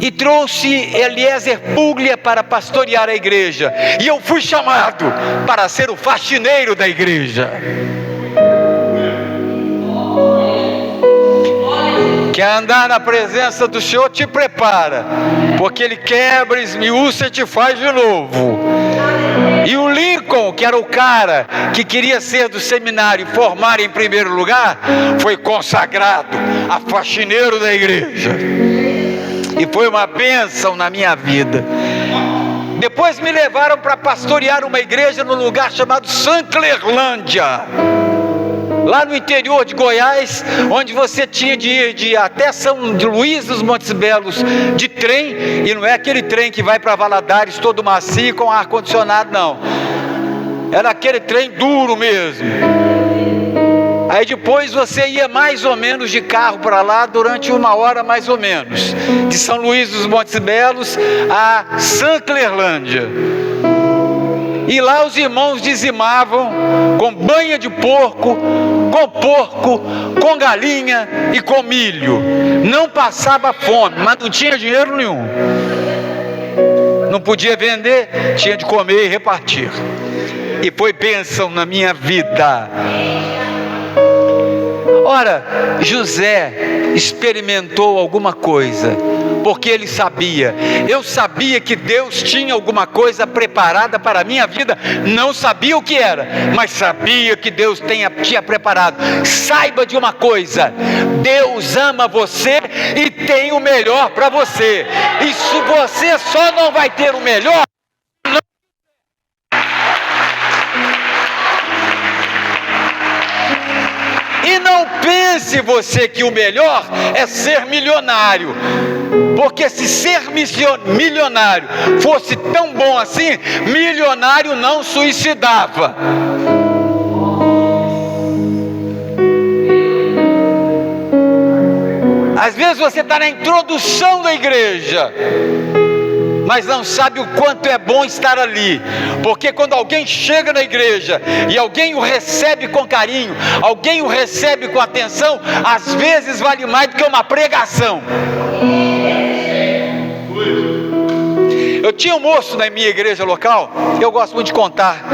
e trouxe Eliezer Puglia para pastorear a igreja, e eu fui chamado para ser o faxineiro da igreja. Quer andar na presença do Senhor, te prepara, porque Ele quebra, esmiuça e te faz de novo. E o Lincoln, que era o cara que queria ser do seminário e formar em primeiro lugar, foi consagrado a faxineiro da igreja. E foi uma bênção na minha vida. Depois me levaram para pastorear uma igreja num lugar chamado Sanclerlândia, lá no interior de Goiás, onde você tinha de ir até São Luís dos Montes Belos de trem, e não é aquele trem que vai para Valadares todo macio com ar-condicionado, não. Era aquele trem duro mesmo. Aí depois você ia mais ou menos de carro para lá durante 1 hora mais ou menos, de São Luís dos Montes Belos a Sanclerlândia. E lá os irmãos dizimavam com banha de porco, com galinha e com milho. Não passava fome, mas não tinha dinheiro nenhum. Não podia vender, tinha de comer e repartir. E foi bênção na minha vida. Ora, José experimentou alguma coisa, porque ele sabia. Eu sabia que Deus tinha alguma coisa preparada para a minha vida. Não sabia o que era, mas sabia que Deus tinha preparado. Saiba de uma coisa: Deus ama você e tem o melhor para você. E se você só não vai ter o melhor, e não pense você que o melhor é ser milionário, porque se ser milionário fosse tão bom assim, milionário não suicidava. Às vezes você está na introdução da igreja, mas não sabe o quanto é bom estar ali, porque quando alguém chega na igreja e alguém o recebe com carinho, alguém o recebe com atenção, às vezes vale mais do que uma pregação. Eu tinha um moço na minha igreja local, eu gosto muito de contar,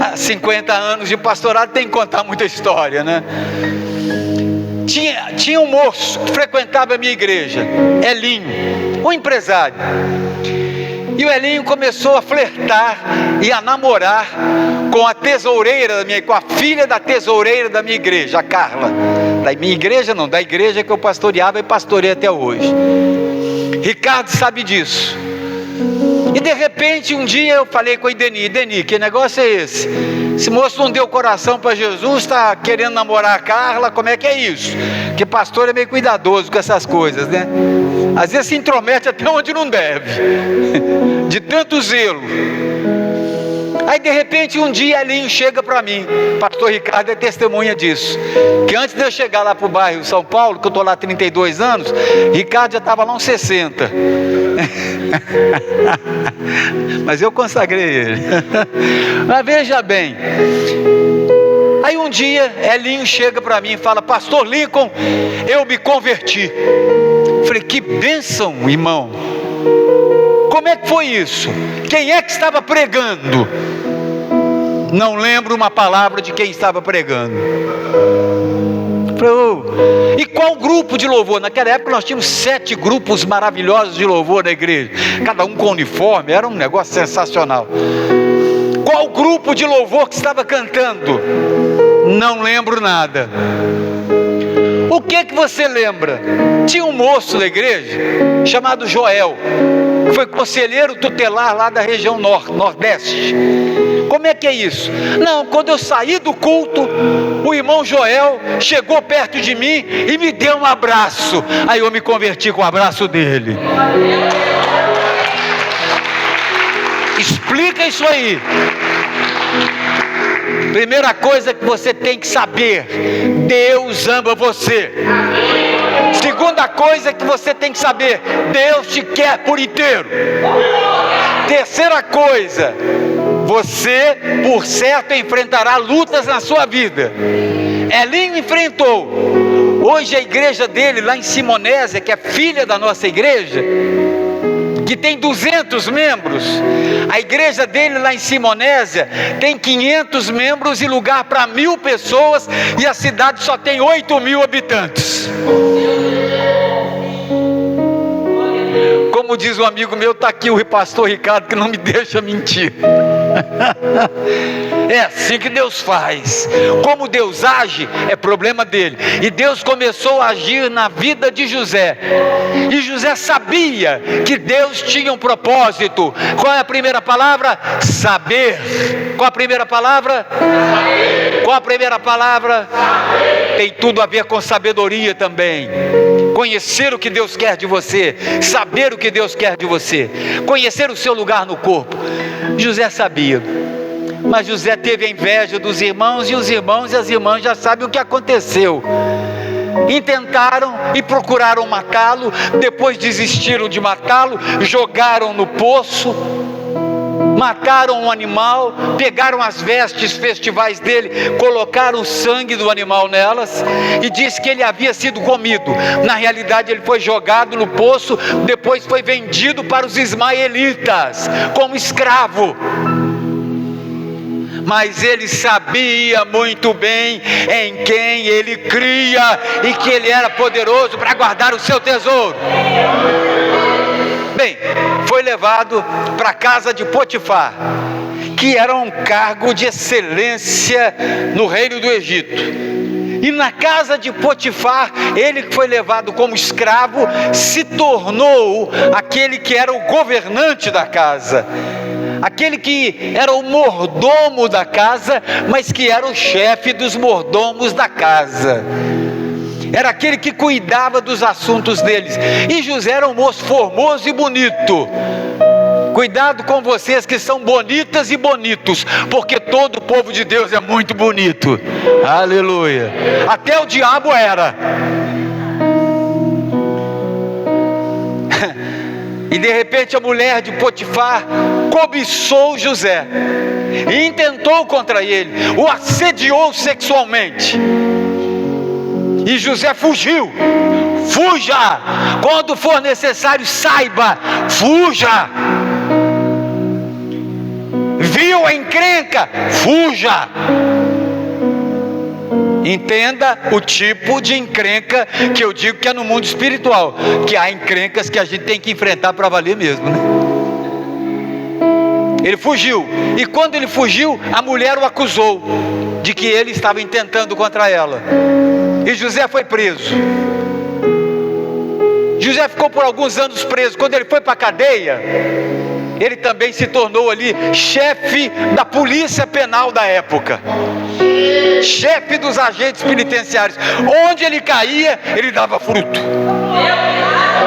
há 50 anos de pastorado tem que contar muita história, né? Tinha um moço que frequentava a minha igreja, Elinho, um empresário. E o Elinho começou a flertar e a namorar com a tesoureira com a filha da tesoureira da minha igreja, a Carla. Da minha igreja não, da igreja que eu pastoreava e pastorei até hoje. Ricardo sabe disso. E de repente um dia eu falei com a Ideni, que negócio é esse? Esse moço não deu coração para Jesus, está querendo namorar a Carla, como é que é isso? Porque pastor é meio cuidadoso com essas coisas, né? Às vezes se intromete até onde não deve, de tanto zelo. Aí de repente um dia Elinho chega para mim, pastor Ricardo é testemunha disso, que antes de eu chegar lá para o bairro São Paulo, que eu estou lá há 32 anos, Ricardo já estava lá uns 60. Mas eu consagrei ele. Mas veja bem, aí um dia Elinho chega para mim e fala: pastor Lincoln, eu me converti. Falei: que bênção, irmão. Como é que foi isso? Quem é que estava pregando? Não lembro uma palavra de quem estava pregando. Falei: oh. E qual grupo de louvor? Naquela época nós tínhamos 7 grupos maravilhosos de louvor na igreja, cada um com uniforme, era um negócio sensacional. Qual grupo de louvor que estava cantando? Não lembro nada. O que você lembra? Tinha um moço da igreja chamado Joel, que foi conselheiro tutelar lá da região nordeste. Como é que é isso? Não, quando eu saí do culto, o irmão Joel chegou perto de mim e me deu um abraço. Aí eu me converti com o abraço dele. Explica isso aí. Primeira coisa que você tem que saber: Deus ama você. Segunda coisa que você tem que saber: Deus te quer por inteiro. Terceira coisa: você, por certo, enfrentará lutas na sua vida. Elinho enfrentou. Hoje a igreja dele lá em Simonésia, que é filha da nossa igreja, que tem 200 membros, a igreja dele lá em Simonésia tem 500 membros e lugar para 1.000 pessoas, e a cidade só tem 8.000 habitantes. Como diz um amigo meu, está aqui o pastor Ricardo, que não me deixa mentir. É assim que Deus faz. Como Deus age é problema dele. E Deus começou a agir na vida de José. E José sabia que Deus tinha um propósito. Qual é a primeira palavra? Saber. Qual a primeira palavra? Saber. Qual a primeira palavra? Saber. Tem tudo a ver com sabedoria também. Conhecer o que Deus quer de você, saber o que Deus quer de você, conhecer o seu lugar no corpo. José sabia, mas José teve a inveja dos irmãos, e os irmãos e as irmãs já sabem o que aconteceu. Intentaram e procuraram matá-lo, depois desistiram de matá-lo, jogaram no poço, mataram um animal, pegaram as vestes festivais dele, colocaram o sangue do animal nelas e disse que ele havia sido comido. Na realidade ele foi jogado no poço, depois foi vendido para os ismaelitas como escravo. Mas ele sabia muito bem em quem ele cria e que ele era poderoso para guardar o seu tesouro. Bem, foi levado para a casa de Potifar, que era um cargo de excelência no reino do Egito. E na casa de Potifar, ele que foi levado como escravo, se tornou aquele que era o governante da casa, aquele que era o mordomo da casa, mas que era o chefe dos mordomos da casa. Era aquele que cuidava dos assuntos deles. E José era um moço formoso e bonito. Cuidado com vocês que são bonitas e bonitos, porque todo o povo de Deus é muito bonito. Aleluia. Até o diabo era. E de repente a mulher de Potifar cobiçou José e intentou contra ele, o assediou sexualmente. E José fugiu. Fuja! Quando for necessário, saiba, fuja! Viu a encrenca? Fuja! Entenda o tipo de encrenca que eu digo que é no mundo espiritual, que há encrencas que a gente tem que enfrentar para valer mesmo, né? Ele fugiu, e quando ele fugiu, a mulher o acusou de que ele estava intentando contra ela, e José foi preso. José ficou por alguns anos preso. Quando ele foi para a cadeia, ele também se tornou ali chefe da polícia penal da época, chefe dos agentes penitenciários. Onde ele caía, ele dava fruto.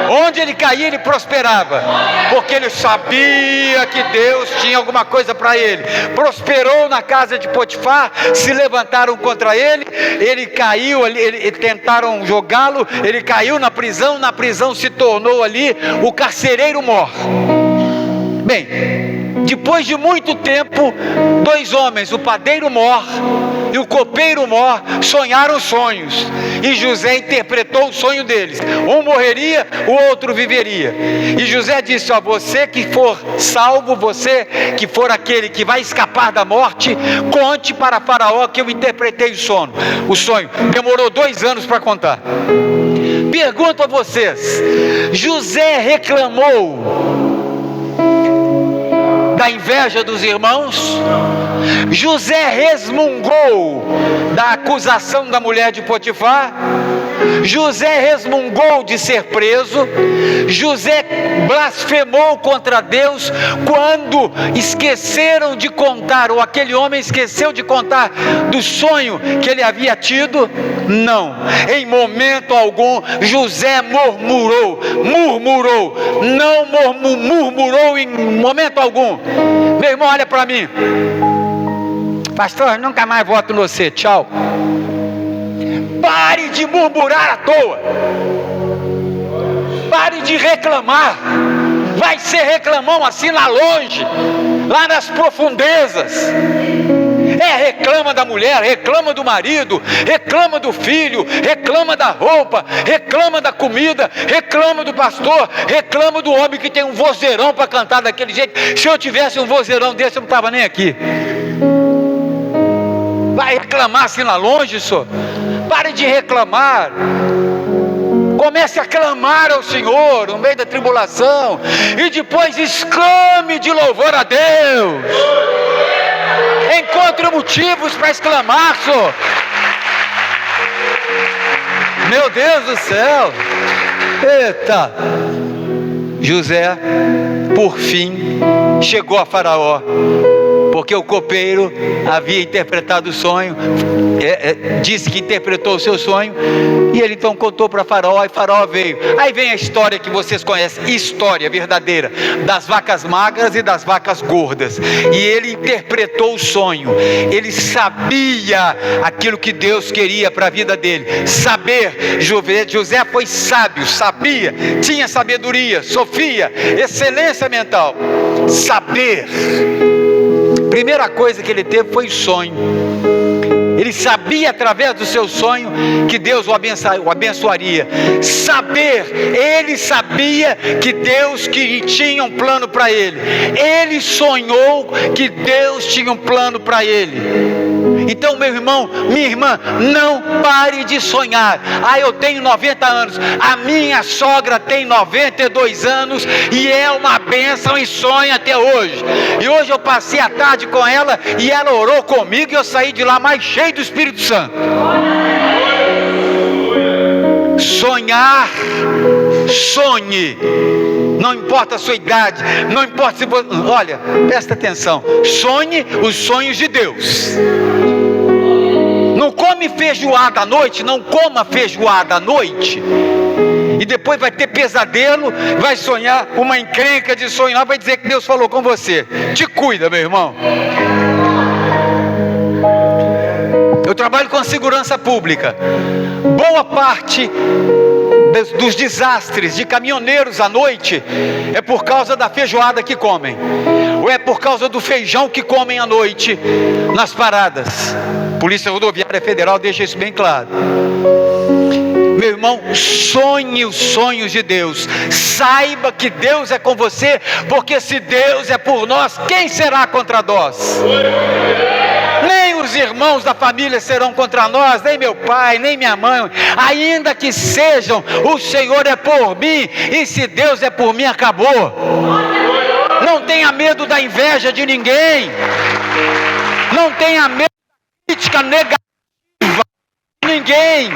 Onde ele caía, ele prosperava, porque ele sabia que Deus tinha alguma coisa para ele. Prosperou na casa de Potifar, se levantaram contra ele, ele caiu ali, tentaram jogá-lo, ele caiu na prisão se tornou ali o carcereiro mor. Bem, depois de muito tempo, dois homens, o padeiro mor e o copeiro mor, sonharam sonhos, e José interpretou o sonho deles. Um morreria, o outro viveria. E José disse: ó, você que for salvo, você que for aquele que vai escapar da morte, conte para Faraó que eu interpretei o sonho. Demorou 2 anos para contar. Pergunto a vocês: José reclamou da inveja dos irmãos? José resmungou da acusação da mulher de Potifar? José resmungou de ser preso? José blasfemou contra Deus quando esqueceram de contar, ou aquele homem esqueceu de contar do sonho que ele havia tido? Não, em momento algum José murmurou, não murmurou em momento algum. Meu irmão, olha para mim: pastor, nunca mais voto em você, tchau. Pare de murmurar à toa, pare de reclamar. Vai ser reclamão assim lá longe, lá nas profundezas. Reclama da mulher, reclama do marido, reclama do filho, reclama da roupa, reclama da comida, reclama do pastor, reclama do homem que tem um vozeirão para cantar daquele jeito. Se eu tivesse um vozeirão desse, eu não estava nem aqui. Vai reclamar assim lá longe, senhor? Pare de reclamar. Comece a clamar ao Senhor no meio da tribulação, e depois exclame de louvor a Deus. Encontre motivos para exclamar, Senhor. Meu Deus do céu. Eita. José, por fim, chegou a Faraó, porque o copeiro havia interpretado o sonho, disse que interpretou o seu sonho, e ele então contou para Faraó, e Faraó veio. Aí vem a história que vocês conhecem, história verdadeira, das vacas magras e das vacas gordas, e ele interpretou o sonho, ele sabia aquilo que Deus queria para a vida dele, saber. José foi sábio, sabia, tinha sabedoria, sofia, excelência mental, saber. Primeira coisa que ele teve foi sonho. Ele sabia através do seu sonho que Deus o abençoaria. Saber, ele sabia que Deus tinha um plano para ele. Ele sonhou que Deus tinha um plano para ele. Então, meu irmão, minha irmã, não pare de sonhar. Eu tenho 90 anos, a minha sogra tem 92 anos e é uma bênção e sonha até hoje. E hoje eu passei a tarde com ela e ela orou comigo e eu saí de lá mais cheio do Espírito Santo. Sonhar, sonhe. Não importa a sua idade, não importa se você... Olha, presta atenção. Sonhe os sonhos de Deus. Não come feijoada à noite, não coma feijoada à noite. E depois vai ter pesadelo, vai sonhar uma encrenca de sonhar, vai dizer que Deus falou com você. Te cuida, meu irmão. Eu trabalho com segurança pública. Boa parte dos desastres de caminhoneiros à noite é por causa da feijoada que comem, ou é por causa do feijão que comem à noite nas paradas. Polícia Rodoviária Federal deixa isso bem claro. Meu irmão, sonhe os sonhos de Deus. Saiba que Deus é com você, porque se Deus é por nós, quem será contra nós? Nem os irmãos da família serão contra nós, nem meu pai, nem minha mãe. Ainda que sejam, o Senhor é por mim, e se Deus é por mim, acabou. Não tenha medo da inveja de ninguém. Não tenha medo da crítica negativa de ninguém.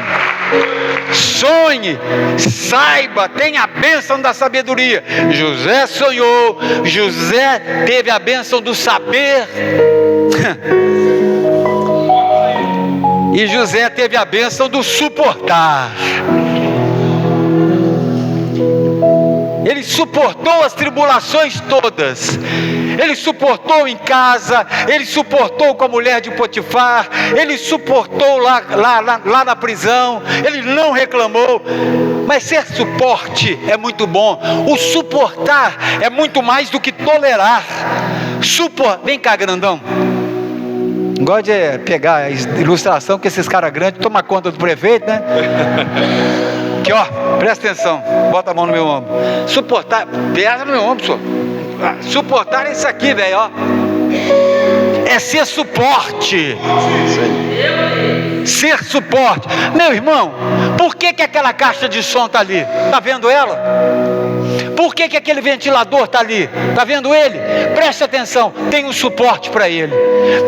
Sonhe, saiba, tenha a bênção da sabedoria. José sonhou, José teve a bênção do saber. E José teve a bênção do suportar. Ele suportou as tribulações todas. Ele suportou em casa, ele suportou com a mulher de Potifar, ele suportou lá na prisão, ele não reclamou. Mas ser suporte é muito bom. O suportar é muito mais do que tolerar. Vem cá, grandão. Gosto de pegar a ilustração que esses caras grandes tomam conta do prefeito, né? Aqui, ó, presta atenção. Bota a mão no meu ombro. Suportar, pesa no meu ombro, senhor. Suportar é isso aqui, velho, ó. É ser suporte. Ser suporte. Meu irmão, por que aquela caixa de som está ali? Está vendo ela? Por que aquele ventilador está ali? Está vendo ele? Preste atenção, tem um suporte para ele.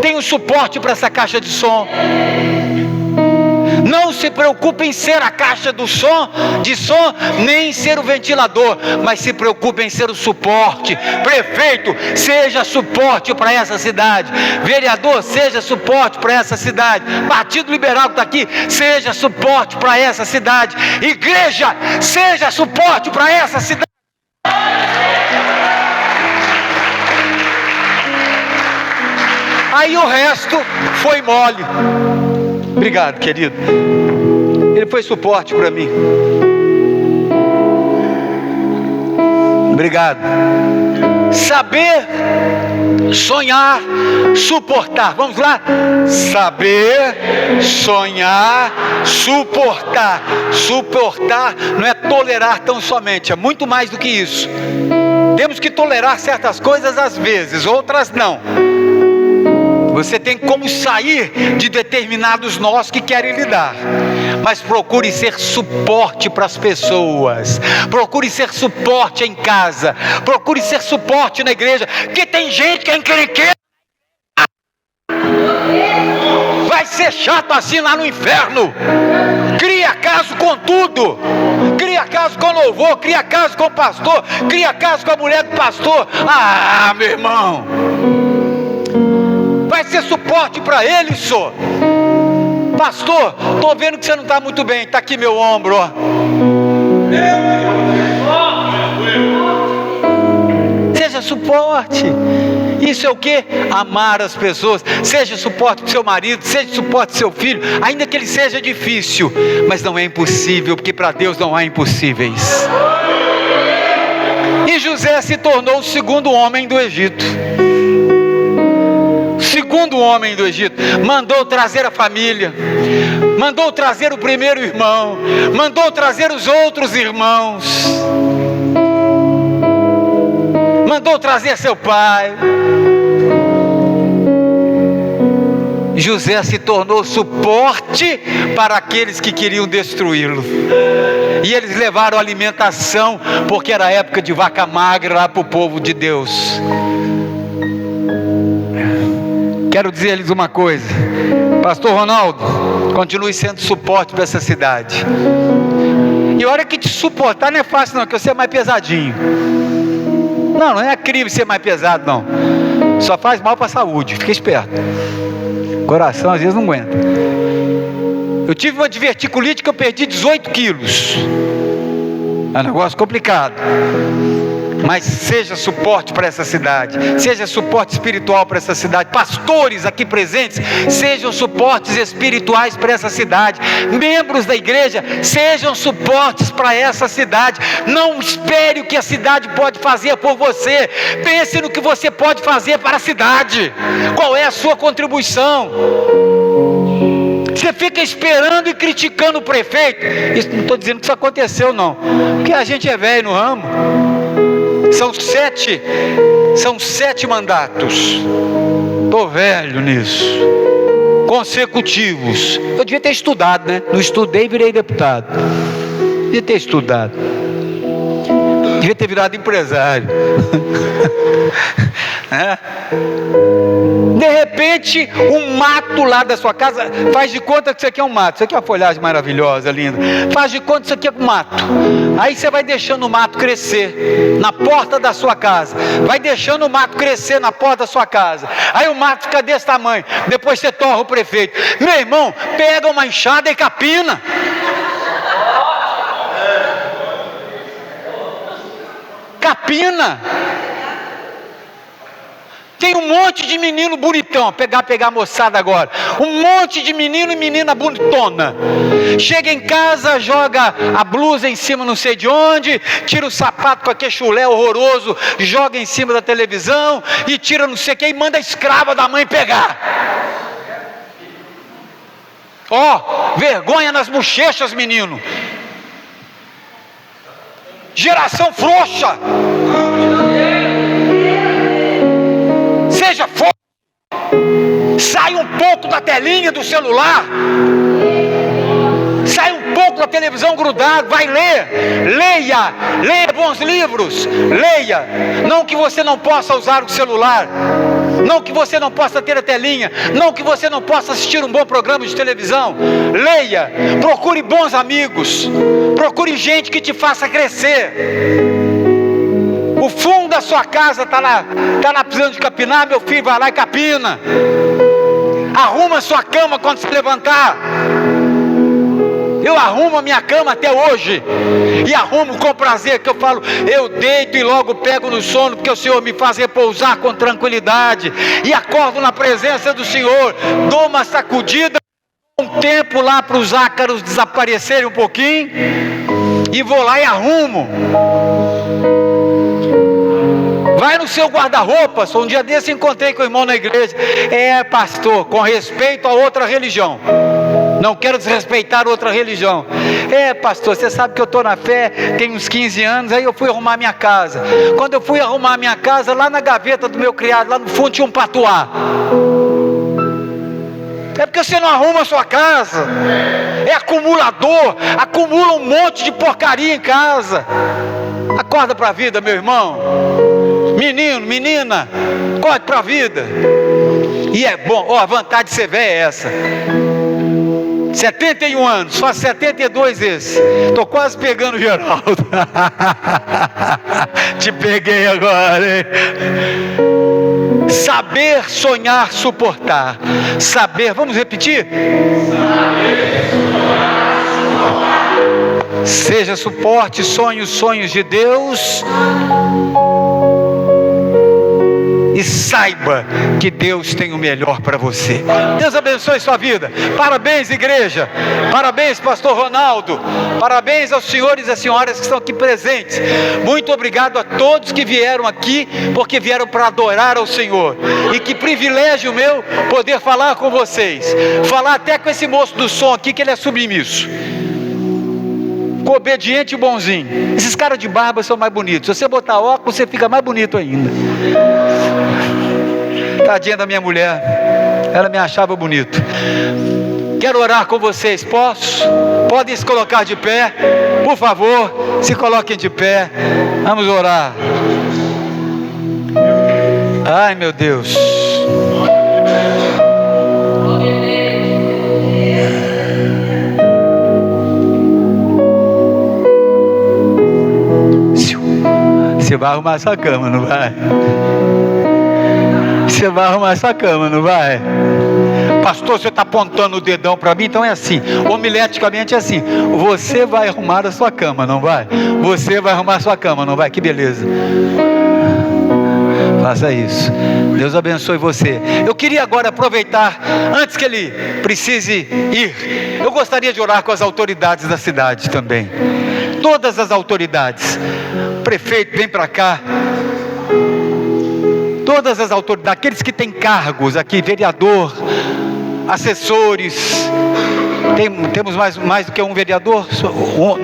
Tem um suporte para essa caixa de som. Não se preocupe em ser a caixa de som, nem em ser o ventilador, mas se preocupe em ser o suporte. Prefeito, seja suporte para essa cidade. Vereador, seja suporte para essa cidade. Partido Liberal que está aqui, seja suporte para essa cidade. Igreja, seja suporte para essa cidade. Aí o resto foi mole. Obrigado, querido. Ele foi suporte para mim. Obrigado. Saber, sonhar, suportar. Vamos lá? Saber, sonhar, suportar. Suportar não é tolerar tão somente, é muito mais do que isso. Temos que tolerar certas coisas às vezes, outras não. Você tem como sair de determinados nós que querem lhe dar. Mas procure ser suporte para as pessoas. Procure ser suporte em casa. Procure ser suporte na igreja. Porque tem gente que é encrenqueira. Vai ser chato assim lá no inferno. Cria caso com tudo. Cria caso com louvor, cria caso com o pastor, cria caso com a mulher do pastor. Ah, meu irmão, vai ser suporte para ele, só. Pastor, estou vendo que você não está muito bem. Está aqui meu ombro, ó. Seja suporte. Isso é o que? Amar as pessoas. Seja suporte do seu marido, seja suporte do seu filho, ainda que ele seja difícil, mas não é impossível, porque para Deus não há impossíveis. E José se tornou o segundo homem do Egito. Segundo homem do Egito. Mandou trazer a família, mandou trazer o primeiro irmão, mandou trazer os outros irmãos, mandou trazer seu pai. José se tornou suporte para aqueles que queriam destruí-lo. E eles levaram alimentação, porque era época de vaca magra lá para o povo de Deus. Quero dizer-lhes uma coisa, Pastor Ronaldo, continue sendo suporte para essa cidade. E olha que te suportar não é fácil não, que você é mais pesadinho. Não é crime ser mais pesado não. Só faz mal para a saúde, fica esperto. Coração às vezes não aguenta. Eu tive uma diverticulite que eu perdi 18 quilos. É um negócio complicado. Mas seja suporte para essa cidade, seja suporte espiritual para essa cidade. Pastores aqui presentes, sejam suportes espirituais para essa cidade. Membros da igreja, sejam suportes para essa cidade. Não espere o que a cidade pode fazer por você. Pense no que você pode fazer para a cidade. Qual é a sua contribuição? Você fica esperando e criticando o prefeito. Isso, não estou dizendo que isso aconteceu não, porque a gente é velho no ramo. São sete mandatos. Estou velho nisso. Consecutivos. Eu devia ter estudado, né? Não estudei e virei deputado. Devia ter estudado. Devia ter virado empresário. De repente, um mato lá da sua casa, faz de conta que isso aqui é um mato. Isso aqui é uma folhagem maravilhosa, linda. Faz de conta que isso aqui é um mato. Aí você vai deixando o mato crescer na porta da sua casa. Vai deixando o mato crescer na porta da sua casa. Aí o mato fica desse tamanho. Depois você torra o prefeito. Meu irmão, pega uma enxada e capina. Capina. Tem um monte de menino bonitão, pegar a moçada agora, um monte de menino e menina bonitona, chega em casa, joga a blusa em cima não sei de onde, tira o sapato com aquele chulé horroroso, joga em cima da televisão, e tira não sei o que, e manda a escrava da mãe pegar. Vergonha nas bochechas, menino. Geração frouxa. Seja forte. Sai um pouco da telinha do celular. Sai um pouco da televisão grudado. Vai ler. Leia bons livros. Leia. Não que você não possa usar o celular. Não que você não possa ter a telinha. Não que você não possa assistir um bom programa de televisão. Leia. Procure bons amigos. Procure gente que te faça crescer. O fundo da sua casa está lá precisando de capinar. Meu filho, vai lá e capina. Arruma a sua cama quando se levantar. Eu arrumo a minha cama até hoje. E arrumo com prazer, que eu falo, eu deito e logo pego no sono, porque o Senhor me faz repousar com tranquilidade. E acordo na presença do Senhor. Dou uma sacudida, um tempo lá para os ácaros desaparecerem um pouquinho. E vou lá e arrumo. Vai no seu guarda-roupa. Um dia desse encontrei com o irmão na igreja. Pastor, com respeito a outra religião. Não quero desrespeitar outra religião. Pastor, você sabe que eu estou na fé, tem uns 15 anos, aí eu fui arrumar minha casa. Quando eu fui arrumar minha casa, lá na gaveta do meu criado, lá no fundo tinha um patuá. É porque você não arruma a sua casa. É acumulador, acumula um monte de porcaria em casa. Acorda para a vida, meu irmão. Menino, menina, acorde para a vida. E é bom, ó, a vontade de ser velho é essa. 71 anos, só 72 esse. Tô quase pegando o Geraldo. Te peguei agora, hein? Saber, sonhar, suportar. Saber, vamos repetir? Seja suporte, sonhos de Deus. E saiba que Deus tem o melhor para você. Deus abençoe sua vida. Parabéns, igreja. Parabéns, pastor Ronaldo. Parabéns aos senhores e às senhoras que estão aqui presentes. Muito obrigado a todos que vieram aqui, porque vieram para adorar ao Senhor. E que privilégio meu poder falar com vocês. Falar até com esse moço do som aqui, que ele é submisso, obediente e bonzinho. Esses caras de barba são mais bonitos. Se você botar óculos, você fica mais bonito ainda. Tadinha da minha mulher, ela me achava bonito. Quero orar com vocês, posso? Podem se colocar de pé, por favor, se coloquem de pé. Vamos orar. Ai, meu Deus. Você vai arrumar sua cama, não vai? Você vai arrumar sua cama, não vai? Pastor, você está apontando o dedão para mim, então é assim, homileticamente é assim: você vai arrumar a sua cama, não vai? Você vai arrumar a sua cama, não vai? Que beleza. Faça isso. Deus abençoe você. Eu queria agora aproveitar, antes que ele precise ir, eu gostaria de orar com as autoridades da cidade também. Todas as autoridades. Prefeito, vem para cá. Todas as autoridades, aqueles que têm cargos aqui, vereador, assessores. Temos mais do que um vereador,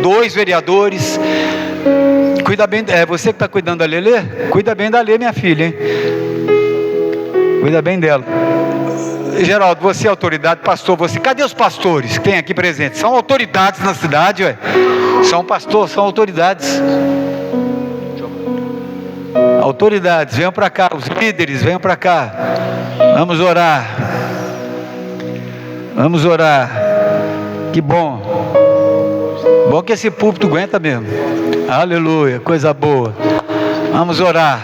2 vereadores. Cuida bem, você que está cuidando da Lelê? Cuida bem da Lelê, minha filha, hein? Cuida bem dela. Geraldo, você é autoridade, pastor, você. Cadê os pastores que tem aqui presentes? São autoridades na cidade, ué. São pastores, são autoridades. Autoridades, venham para cá. Os líderes, venham para cá. Vamos orar. Vamos orar. Que bom. Bom que esse púlpito aguenta mesmo. Aleluia, coisa boa. Vamos orar.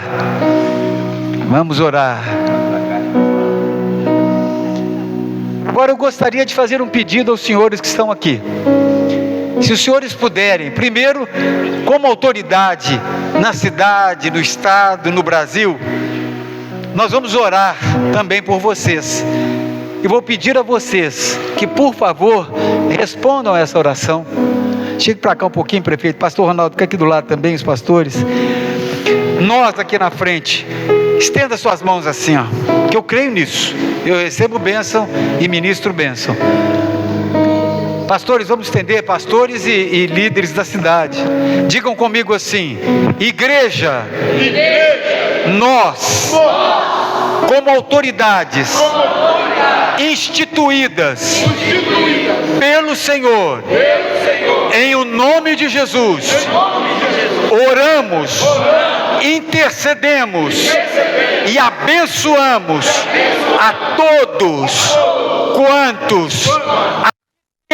Vamos orar. Agora eu gostaria de fazer um pedido aos senhores que estão aqui. Se os senhores puderem, primeiro, como autoridade na cidade, no estado, no Brasil, nós vamos orar também por vocês. E vou pedir a vocês que, por favor, respondam a essa oração. Chegue para cá um pouquinho, prefeito. Pastor Ronaldo, fica aqui do lado também, os pastores. Nós aqui na frente, estenda suas mãos assim, ó, que eu creio nisso. Eu recebo bênção e ministro bênção. Pastores, vamos estender, pastores e líderes da cidade. Digam comigo assim: igreja, nós, como autoridades instituídas pelo Senhor, em o nome de Jesus, oramos, intercedemos e abençoamos a todos quantos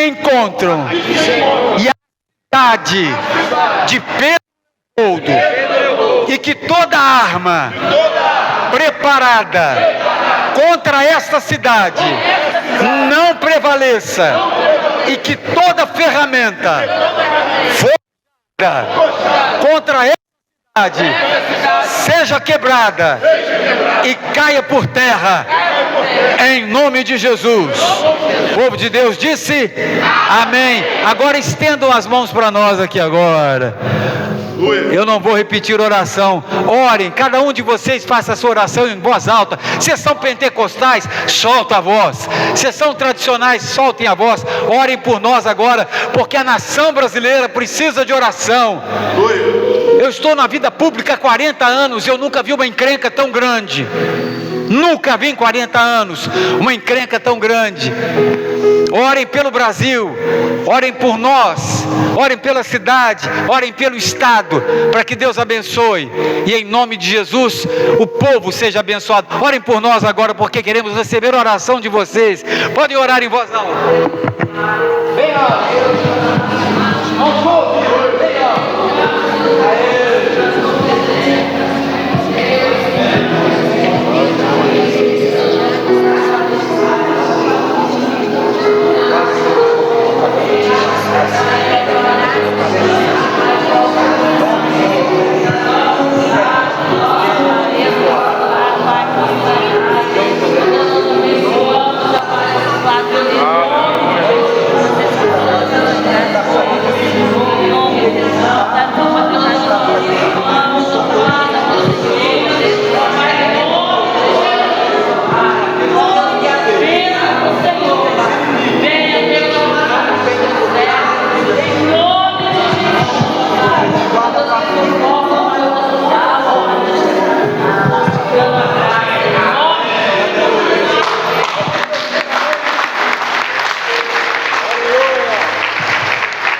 encontram e a cidade de Pedro e que toda arma preparada contra esta cidade não prevaleça e que toda ferramenta forjada contra esta cidade seja quebrada e caia por terra em nome de Jesus. O povo de Deus disse amém. Agora estendam as mãos para nós aqui agora. Eu não vou repetir oração. Orem, cada um de vocês faça a sua oração em voz alta. Vocês são pentecostais, solta a voz. Vocês são tradicionais, soltem a voz. Orem por nós agora, porque a nação brasileira precisa de oração. Eu estou na vida pública há 40 anos e eu nunca vi uma encrenca tão grande. Nunca vi em 40 anos uma encrenca tão grande. Orem pelo Brasil, orem por nós, orem pela cidade, orem pelo estado, para que Deus abençoe. E em nome de Jesus, o povo seja abençoado. Orem por nós agora, porque queremos receber a oração de vocês. Podem orar em voz alta. Venha.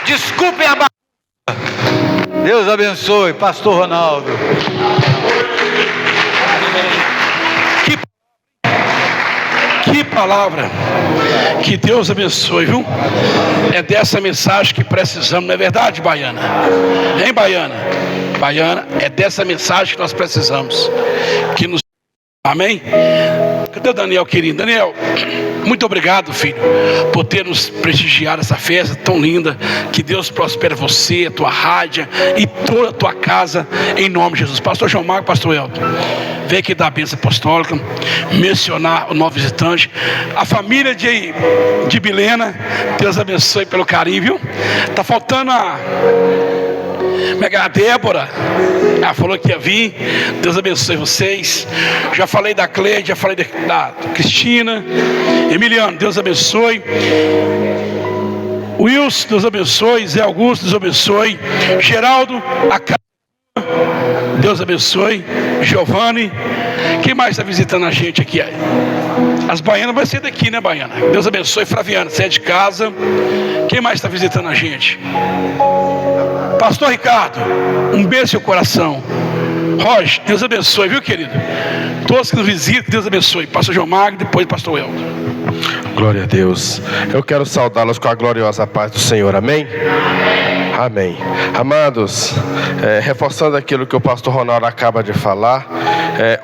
Desculpem a barriga. Deus abençoe, pastor Ronaldo. Que palavra. Que Deus abençoe, viu? É dessa mensagem que precisamos, não é verdade, Baiana? Hein, Baiana? Baiana, é dessa mensagem que nós precisamos. Que nos... Amém? Cadê o Daniel, querido? Daniel, muito obrigado, filho, por ter nos prestigiado essa festa tão linda. Que Deus prospere você, a tua rádio e toda a tua casa, em nome de Jesus. Pastor João Marco, pastor Elton, vem aqui dar a bênção apostólica, mencionar o novo visitante, a família de Bilena. Deus abençoe pelo carinho, viu? Tá faltando a Débora, ela falou que ia vir. Deus abençoe vocês. Já falei da Cleide, já falei da Cristina. Emiliano, Deus abençoe. Wilson, Deus abençoe. Zé Augusto, Deus abençoe. Geraldo, Deus abençoe. Giovanni, quem mais está visitando a gente aqui? As baianas vai ser daqui, né, Baiana? Deus abençoe. Flaviana, você é de casa. Quem mais está visitando a gente? Pastor Ricardo, um beijo no seu coração. Roger, Deus abençoe, viu, querido? Todos que nos visitam, Deus abençoe. Pastor João Magno, depois pastor Elton. Glória a Deus. Eu quero saudá-los com a gloriosa paz do Senhor, amém? Amém. Amados, reforçando aquilo que o pastor Ronaldo acaba de falar,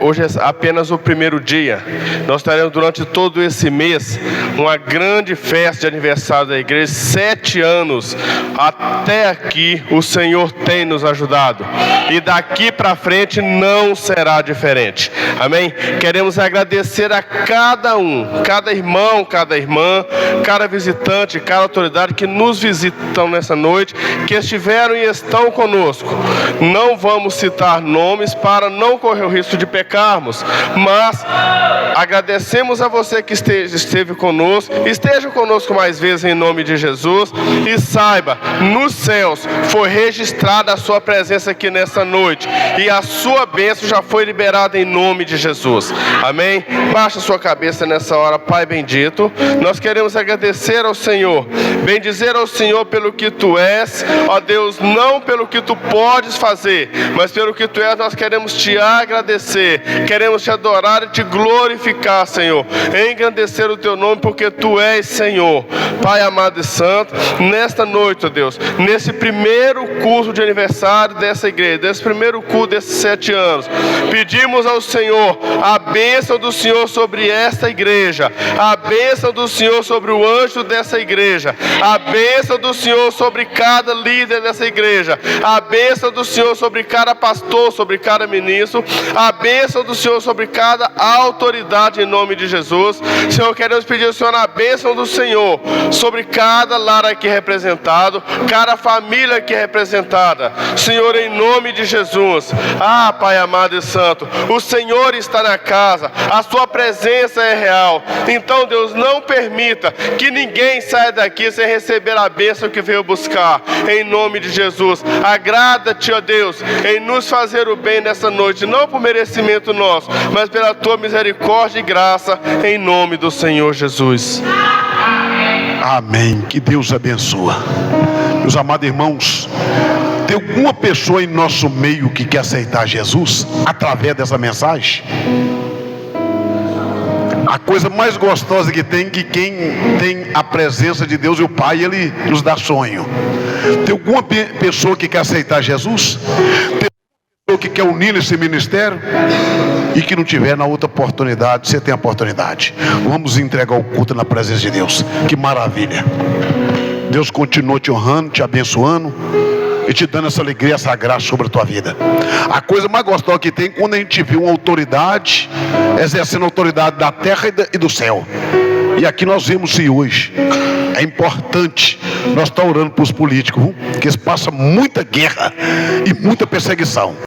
hoje é apenas o primeiro dia. Nós teremos durante todo esse mês uma grande festa de aniversário da igreja. 7 anos até aqui o Senhor tem nos ajudado, e daqui para frente não será diferente, amém? Queremos agradecer a cada um, cada irmão, cada irmã, cada visitante, cada autoridade que nos visitam nessa noite, que estiveram e estão conosco. Não vamos citar nomes para não correr o risco de pecarmos, mas agradecemos a você que esteve conosco. Esteja conosco mais vezes em nome de Jesus, e saiba, nos céus foi registrada a sua presença aqui nessa noite, e a sua bênção já foi liberada em nome de Jesus, amém? Baixa sua cabeça nessa hora. Pai bendito, nós queremos agradecer ao Senhor, bendizer ao Senhor pelo que Tu és, ó Deus, não pelo que Tu podes fazer, mas pelo que Tu és. Nós queremos Te agradecer, queremos Te adorar e Te glorificar, Senhor, engrandecer o Teu nome, porque Tu és Senhor. Pai amado e santo, nesta noite, ó Deus, nesse primeiro culto de aniversário dessa igreja, desse primeiro culto desses 7 anos, pedimos ao Senhor a bênção do Senhor sobre esta igreja, a bênção do Senhor sobre o anjo dessa igreja, a bênção do Senhor sobre cada líder dessa igreja, a bênção do Senhor sobre cada pastor, sobre cada ministro, a bênção do Senhor sobre cada autoridade em nome de Jesus. Senhor, queremos pedir ao Senhor a bênção do Senhor sobre cada lar aqui representado, cada família aqui representada, Senhor, em nome de Jesus. Pai amado e santo, o Senhor está na casa, a sua presença é real. Então, Deus, não permita que ninguém saia daqui sem receber a bênção que veio buscar, em nome de Jesus. Agrada-te, ó Deus, em nos fazer o bem nessa noite, não por merecimento nosso, mas pela tua misericórdia e graça, em nome do Senhor Jesus. Amém. Que Deus abençoe. Meus amados irmãos, tem alguma pessoa em nosso meio que quer aceitar Jesus através dessa mensagem? A coisa mais gostosa que tem, que quem tem a presença de Deus e o Pai, Ele nos dá sonho. Tem alguma pessoa que quer aceitar Jesus? Tem pessoa que quer unir nesse ministério? E que não tiver na outra oportunidade, você tem a oportunidade. Vamos entregar o culto na presença de Deus. Que maravilha. Deus continua te honrando, te abençoando e te dando essa alegria, essa graça sobre a tua vida. A coisa mais gostosa que tem quando a gente vê uma autoridade exercendo a autoridade da terra e do céu. E aqui nós vimos isso hoje. É importante nós estar orando para os políticos, que eles passam muita guerra e muita perseguição.